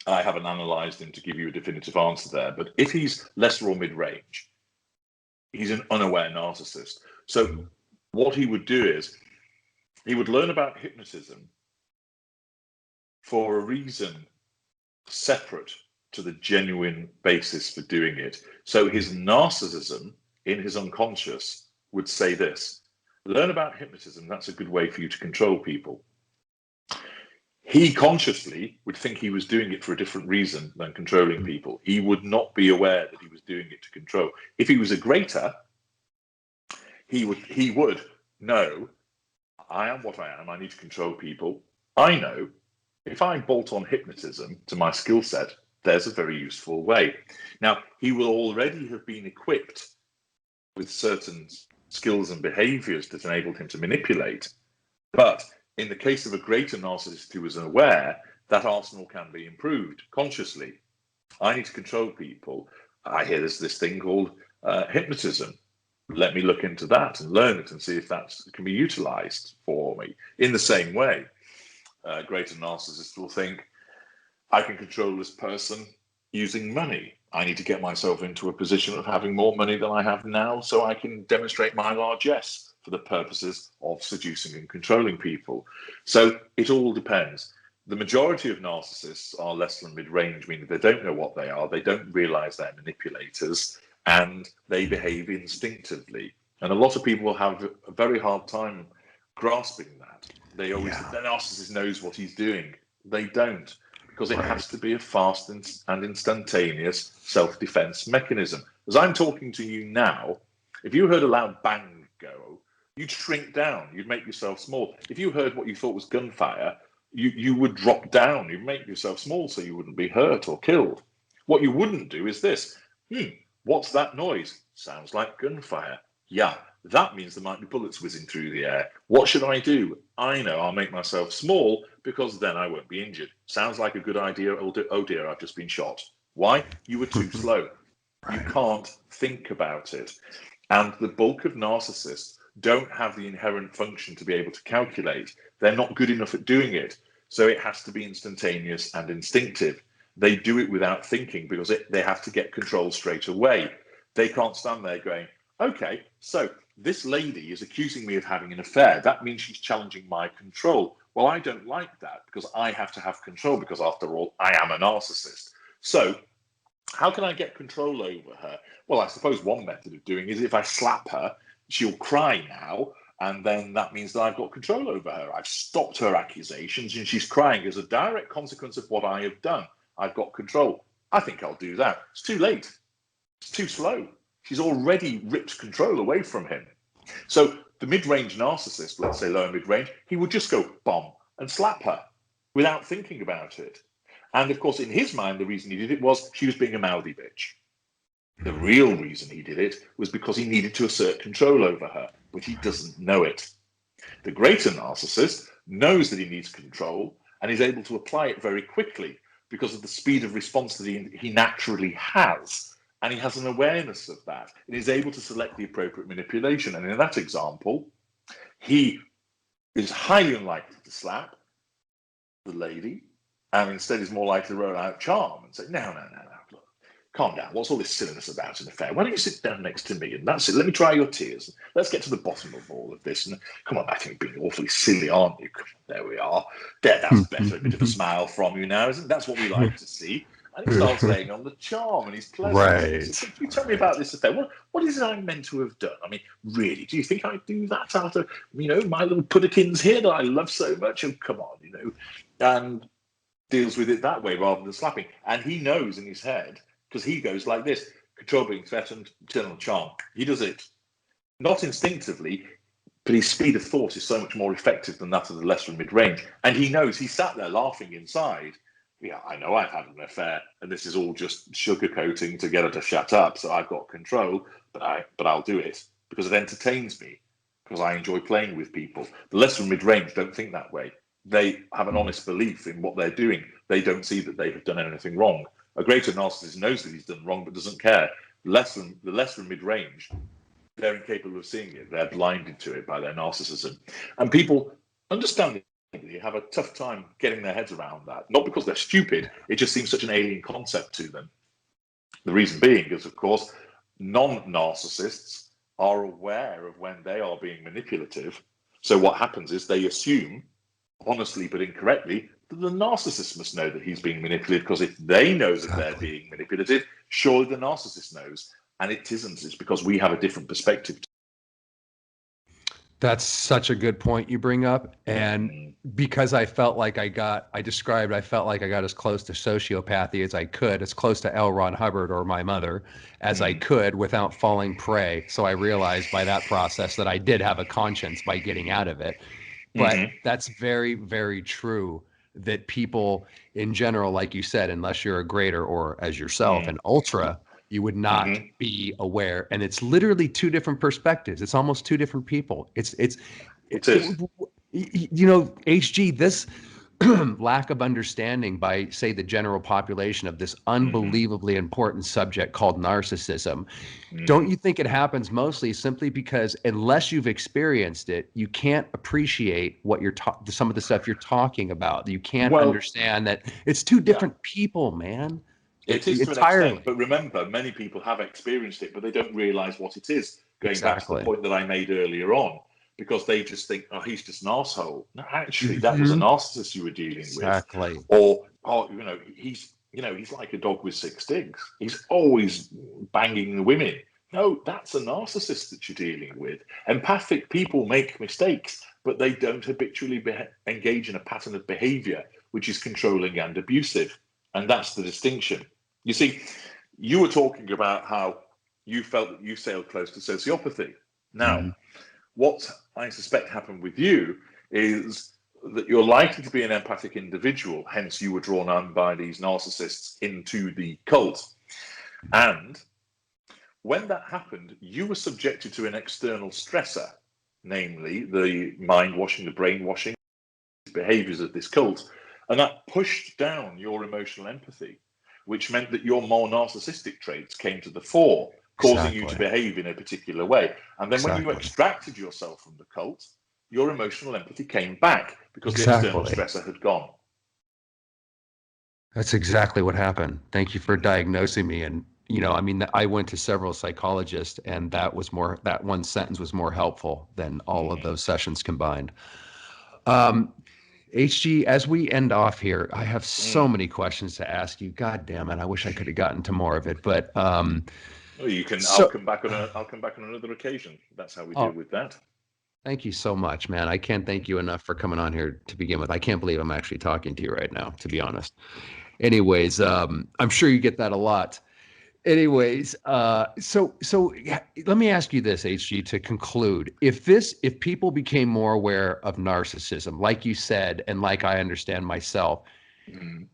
I haven't analysed him to give you a definitive answer there. But if he's lesser or mid-range, he's an unaware narcissist. So Mhm. what he would do is he would learn about hypnotism for a reason separate to the genuine basis for doing it. So his narcissism in his unconscious would say this: learn about hypnotism, that's a good way for you to control people. He consciously would think he was doing it for a different reason than controlling people. He would not be aware that he was doing it to control. If he was a greater, he would know, I am what I am, I need to control people. I know if I bolt on hypnotism to my skill set, there's a very useful way. Now, he will already have been equipped with certain skills and behaviors that enabled him to manipulate. But in the case of a greater narcissist who is aware, that arsenal can be improved consciously. I need to control people. I hear there's this thing called hypnotism. Let me look into that and learn it and see if that can be utilized for me. In the same way, greater narcissists will think, I can control this person using money. I need to get myself into a position of having more money than I have now so I can demonstrate my largesse for the purposes of seducing and controlling people. So it all depends. The majority of narcissists are less than mid-range, meaning they don't know what they are, they don't realize they're manipulators, and they behave instinctively. And a lot of people have a very hard time grasping that. They always think Yeah, the narcissist knows what he's doing. They don't, because it right. has to be a fast and instantaneous self-defense mechanism. As I'm talking to you now, if you heard a loud bang go, you'd shrink down, you'd make yourself small. If you heard what you thought was gunfire, you would drop down, you'd make yourself small so you wouldn't be hurt or killed. What you wouldn't do is this. What's that noise? Sounds like gunfire. Yeah, that means there might be bullets whizzing through the air. What should I do? I know I'll make myself small because then I won't be injured. Sounds like a good idea. Oh dear, I've just been shot. Why? You were too slow. You Right. can't think about it. And the bulk of narcissists don't have the inherent function to be able to calculate. They're not good enough at doing it. So it has to be instantaneous and instinctive. They do it without thinking because they have to get control straight away. They can't stand there going, okay, so this lady is accusing me of having an affair. That means she's challenging my control. Well, I don't like that because I have to have control because, after all, I am a narcissist. So how can I get control over her? Well, I suppose one method of doing it is if I slap her, she'll cry now, and then that means that I've got control over her. I've stopped her accusations, and she's crying as a direct consequence of what I have done. I've got control. I think I'll do that. It's too late. It's too slow. She's already ripped control away from him. So the mid-range narcissist, let's say lower mid-range, he would just go bomb and slap her without thinking about it. And of course, in his mind, the reason he did it was she was being a mouthy bitch. The real reason he did it was because he needed to assert control over her, but he doesn't know it. The greater narcissist knows that he needs control and is able to apply it very quickly because of the speed of response that he naturally has. And he has an awareness of that and is able to select the appropriate manipulation. And in that example, he is highly unlikely to slap the lady And instead he's more likely to roll out charm and say, no, look, calm down. What's all this silliness about an affair? Why don't you sit down next to me and that's it. Let me dry your tears. Let's get to the bottom of all of this. And come on, Matthew, you're being awfully silly, aren't you? Come on, there we are. There, that's better. A bit of a smile from you now, isn't it? That's what we like to see. And he starts laying on the charm and he's pleasant. Right. He says, can you tell me about this affair? What is it I'm meant to have done? I mean, really, do you think I do that out of, my little puddikins here that I love so much? Oh, come on, and deals with it that way rather than slapping. And he knows in his head, because he goes like this: control, being threatened, turn on charm. He does it not instinctively, but his speed of thought is so much more effective than that of the lesser and mid-range. And he knows, he sat there laughing inside. Yeah, I know I've had an affair, and this is all just sugarcoating to get her to shut up, so I've got control, but I'll do it because it entertains me, because I enjoy playing with people. The lesser and mid-range don't think that way. They have an honest belief in what they're doing. They don't see that they have done anything wrong. A greater narcissist knows that he's done wrong, but doesn't care. The lesser and mid-range, they're incapable of seeing it. They're blinded to it by their narcissism. And people, understandably, have a tough time getting their heads around that. Not because they're stupid, it just seems such an alien concept to them. The reason being is, of course, non-narcissists are aware of when they are being manipulative. So what happens is they assume, honestly but incorrectly, that the narcissist must know that he's being manipulated, because if they know that they're being manipulated, surely the narcissist knows. And it isn't. It's because we have a different perspective. That's such a good point you bring up. And because I felt like I got as close to sociopathy as I could, as close to L. Ron Hubbard or my mother as I could without falling prey. So I realized by that process that I did have a conscience by getting out of it. But that's very, very true, that people in general, like you said, unless you're a greater or as yourself, an ultra, you would not be aware. And it's literally two different perspectives. It's almost two different people. It is. HG, this lack of understanding by, say, the general population of this unbelievably important subject called narcissism, don't you think it happens mostly simply because unless you've experienced it, you can't appreciate what some of the stuff you're talking about. You can't understand that it's two different people, man. It is to an extent, but remember, many people have experienced it, but they don't realize what it is. Going back to the point that I made earlier on, because they just think, oh, he's just an asshole. No, actually, that was a narcissist you were dealing with. Or he's like a dog with six sticks. He's always banging the women. No, that's a narcissist that you're dealing with. Empathic people make mistakes, but they don't habitually engage in a pattern of behavior which is controlling and abusive. And that's the distinction. You see, you were talking about how you felt that you sailed close to sociopathy. Now, what I suspect happened with you is that you're likely to be an empathic individual, hence you were drawn on by these narcissists into the cult. And when that happened, you were subjected to an external stressor, namely the mind washing, the brainwashing behaviors of this cult. And that pushed down your emotional empathy, which meant that your more narcissistic traits came to the fore, causing you to behave in a particular way. And then when you extracted yourself from the cult, your emotional empathy came back because the external stressor had gone. That's exactly what happened. Thank you for diagnosing me. And, I went to several psychologists, and that one sentence was more helpful than all of those sessions combined. HG, as we end off here, I have so many questions to ask you. God damn it! I wish I could have gotten to more of it, but you can. I'll come back on another occasion. That's how we deal with that. Thank you so much, man. I can't thank you enough for coming on here to begin with. I can't believe I'm actually talking to you right now, to be honest. Anyways, I'm sure you get that a lot. Anyways, so let me ask you this, HG, to conclude. If people became more aware of narcissism, like you said, and like I understand myself,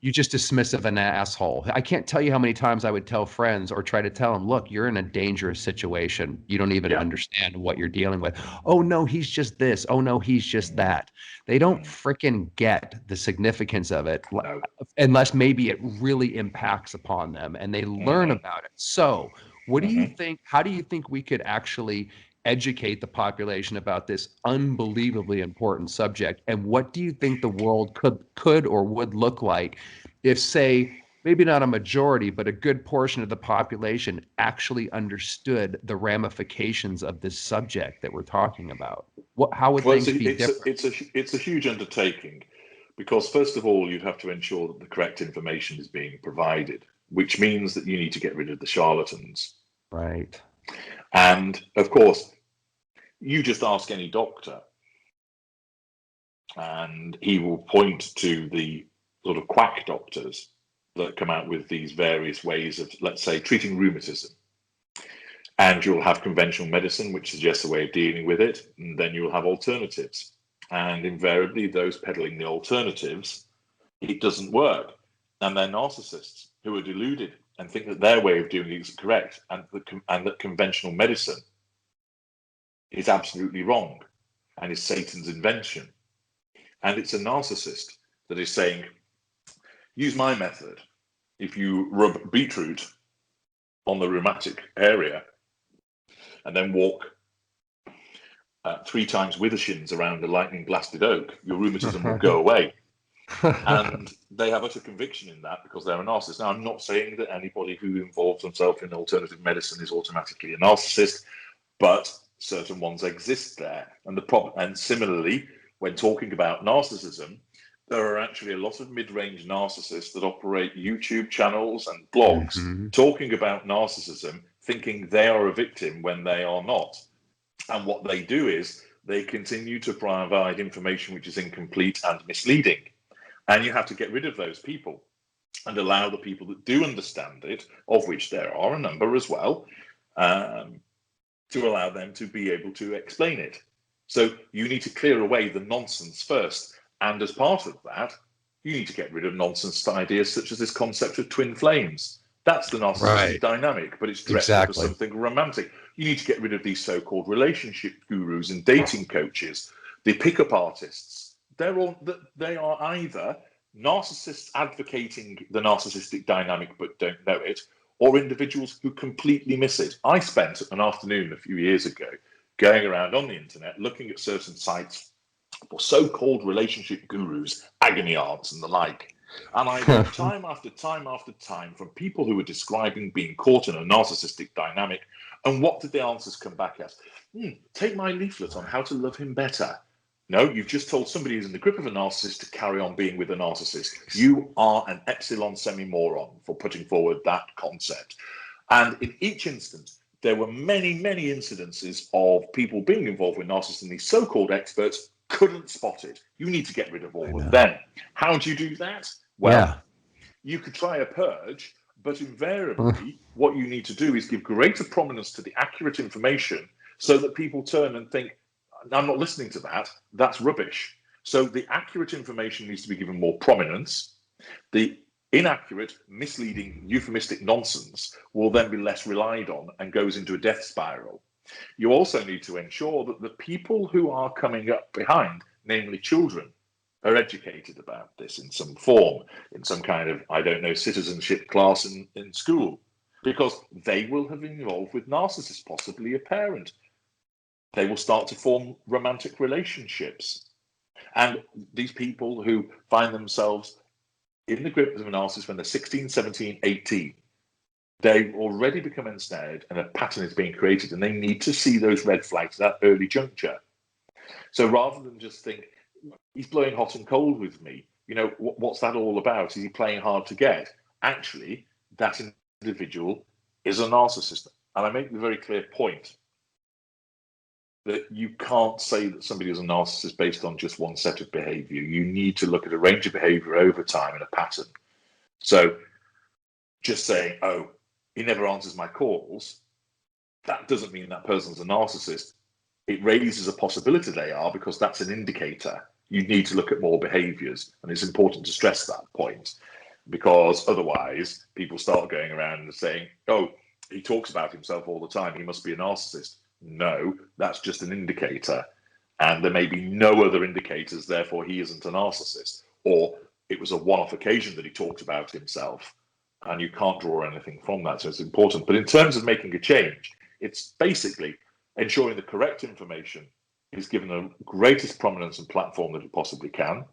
you just dismiss of an asshole. I can't tell you how many times I would tell friends or try to tell them, look, you're in a dangerous situation. You don't even understand what you're dealing with. Oh, no, he's just this. Oh, no, he's just that. They don't freaking get the significance of it unless maybe it really impacts upon them and they learn about it. So what do you think? How do you think we could actually educate the population about this unbelievably important subject? And what do you think the world could or would look like if, say, maybe not a majority, but a good portion of the population actually understood the ramifications of this subject that we're talking about? How would Well, things be different? it's a huge undertaking, because first of all, you'd have to ensure that the correct information is being provided, which means that you need to get rid of the charlatans. Right. And of course, you just ask any doctor, and he will point to the sort of quack doctors that come out with these various ways of, let's say, treating rheumatism. And you'll have conventional medicine, which suggests a way of dealing with it, and then you'll have alternatives. And invariably, those peddling the alternatives, it doesn't work. And they're narcissists who are deluded and think that their way of doing it is correct, and that conventional medicine is absolutely wrong and is Satan's invention. And it's a narcissist that is saying, use my method. If you rub beetroot on the rheumatic area and then walk 3 times with the shins around a lightning blasted oak, your rheumatism will go away. And they have utter conviction in that because they're a narcissist. Now, I'm not saying that anybody who involves themselves in alternative medicine is automatically a narcissist, but certain ones exist there. And the problem, and similarly, when talking about narcissism, there are actually a lot of mid-range narcissists that operate YouTube channels and blogs talking about narcissism, thinking they are a victim when they are not. And what they do is they continue to provide information which is incomplete and misleading. And you have to get rid of those people and allow the people that do understand it, of which there are a number as well, to allow them to be able to explain it. So you need to clear away the nonsense first. And as part of that, you need to get rid of nonsense ideas such as this concept of twin flames. That's the narcissistic dynamic, but it's dressed up as something romantic. You need to get rid of these so-called relationship gurus and dating coaches, the pickup artists. They are either narcissists advocating the narcissistic dynamic but don't know it, or individuals who completely miss it. I spent an afternoon a few years ago going around on the internet looking at certain sites for so-called relationship gurus, agony aunts and the like. And I read time after time after time from people who were describing being caught in a narcissistic dynamic. And what did the answers come back as? Take my leaflet on how to love him better. No, you've just told somebody who's in the grip of a narcissist to carry on being with a narcissist. You are an epsilon semi-moron for putting forward that concept. And in each instance, there were many, many incidences of people being involved with narcissists, and these so-called experts couldn't spot it. You need to get rid of all of them. How do you do that? Well, you could try a purge, but invariably what you need to do is give greater prominence to the accurate information so that people turn and think, I'm not listening to that. That's rubbish. So the accurate information needs to be given more prominence. The inaccurate, misleading, euphemistic nonsense will then be less relied on and goes into a death spiral. You also need to ensure that the people who are coming up behind, namely children, are educated about this in some form, in some kind of, I don't know, citizenship class in school, because they will have been involved with narcissists, possibly a parent. They will start to form romantic relationships. And these people who find themselves in the grip of a narcissist when they're 16, 17, 18, they already become ensnared and a pattern is being created, and they need to see those red flags at that early juncture. So rather than just think, he's blowing hot and cold with me, you know, what's that all about? Is he playing hard to get? Actually, that individual is a narcissist. And I make the very clear point that you can't say that somebody is a narcissist based on just one set of behavior. You need to look at a range of behavior over time and a pattern. So just saying, oh, he never answers my calls, that doesn't mean that person's a narcissist. It raises a possibility they are, because that's an indicator. You need to look at more behaviors, and it's important to stress that point, because otherwise people start going around and saying, oh, he talks about himself all the time, he must be a narcissist. No, that's just an indicator, and there may be no other indicators, therefore he isn't a narcissist, or it was a one-off occasion that he talked about himself, and you can't draw anything from that. So it's important. But in terms of making a change, it's basically ensuring the correct information is given the greatest prominence and platform that it possibly can,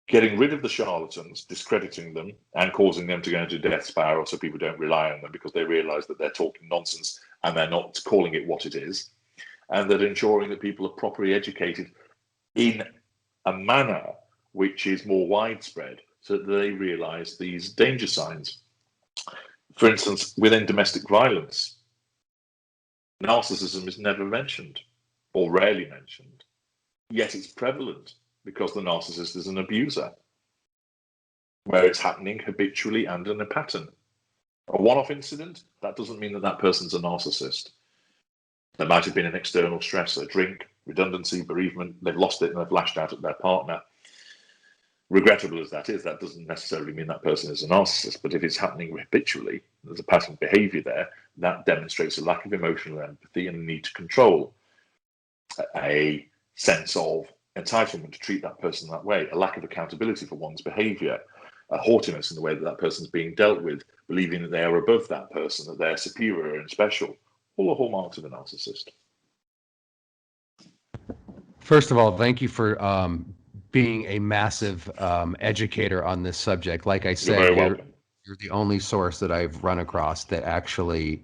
getting rid of the charlatans, discrediting them, and causing them to go into a death spiral so people don't rely on them because they realize that they're talking nonsense and they're not calling it what it is, and that ensuring that people are properly educated in a manner which is more widespread so that they realize these danger signs. For instance, within domestic violence, narcissism is never mentioned or rarely mentioned, yet it's prevalent because the narcissist is an abuser, where it's happening habitually and in a pattern. A one-off incident, that doesn't mean that that person's a narcissist. There might have been an external stress, a drink, redundancy, bereavement, they've lost it and they've lashed out at their partner. Regrettable as that is, that doesn't necessarily mean that person is a narcissist, but if it's happening habitually, there's a pattern of behavior there, that demonstrates a lack of emotional empathy and a need to control, a sense of entitlement to treat that person that way, a lack of accountability for one's behavior, a haughtiness in the way that that person's being dealt with, believing that they are above that person, that they're superior and special, all the hallmarks of a narcissist. First of all, thank you for being a massive educator on this subject. Like I said, You're very welcome. You're the only source that I've run across that actually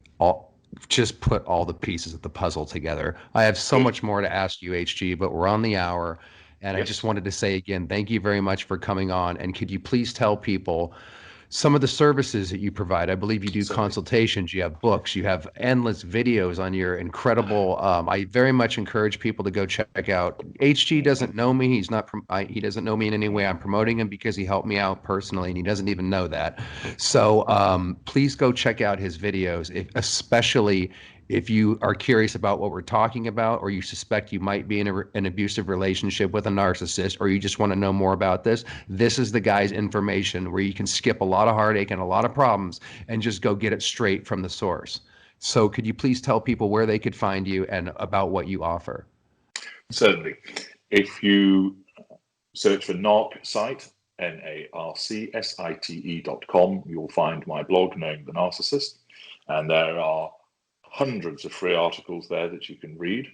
just put all the pieces of the puzzle together. I have so much more to ask you, HG, but we're on the hour. And I just wanted to say again, thank you very much for coming on. And could you please tell people some of the services that you provide? I believe you do consultations, you have books, you have endless videos on your incredible, I very much encourage people to go check out. HG doesn't know me. He's not, he doesn't know me in any way. I'm promoting him because he helped me out personally and he doesn't even know that. So please go check out his videos, especially if you are curious about what we're talking about, or you suspect you might be in an abusive relationship with a narcissist, or you just want to know more about this, this is the guy's information where you can skip a lot of heartache and a lot of problems and just go get it straight from the source. So could you please tell people where they could find you and about what you offer? Certainly. If you search for NARC site, NARCSITE.com, you'll find my blog, Knowing the Narcissist, and there are hundreds of free articles there that you can read.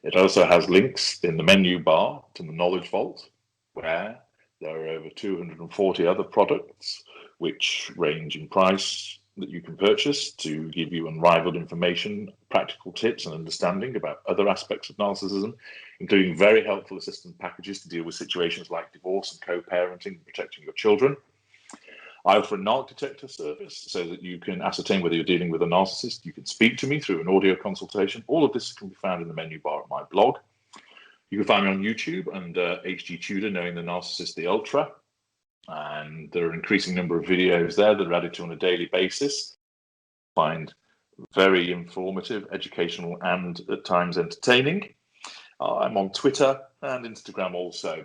It also has links in the menu bar to the Knowledge Vault, where there are over 240 other products which range in price that you can purchase to give you unrivaled information, practical tips and understanding about other aspects of narcissism, including very helpful assistance packages to deal with situations like divorce and co-parenting and protecting your children. I offer a narc detector service so that you can ascertain whether you're dealing with a narcissist. You can speak to me through an audio consultation. All of this can be found in the menu bar at my blog. You can find me on YouTube under HG Tudor, Knowing the Narcissist, the Ultra. And there are an increasing number of videos there that are added to on a daily basis. Find very informative, educational, and at times entertaining. I'm on Twitter and Instagram also,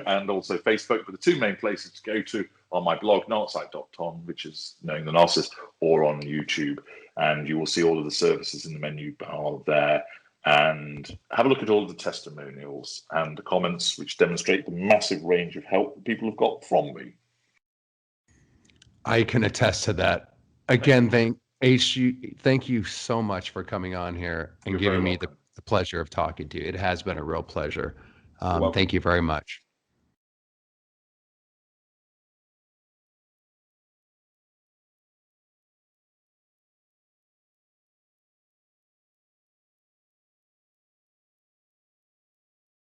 and also Facebook. But the two main places to go to are my blog, narcsite.com, which is Knowing the Narcissist, or on YouTube. And you will see all of the services in the menu bar there. And have a look at all of the testimonials and the comments, which demonstrate the massive range of help that people have got from me. I can attest to that. Again, thank you so much for coming on here and giving me the pleasure of talking to you. It has been a real pleasure. Thank you very much.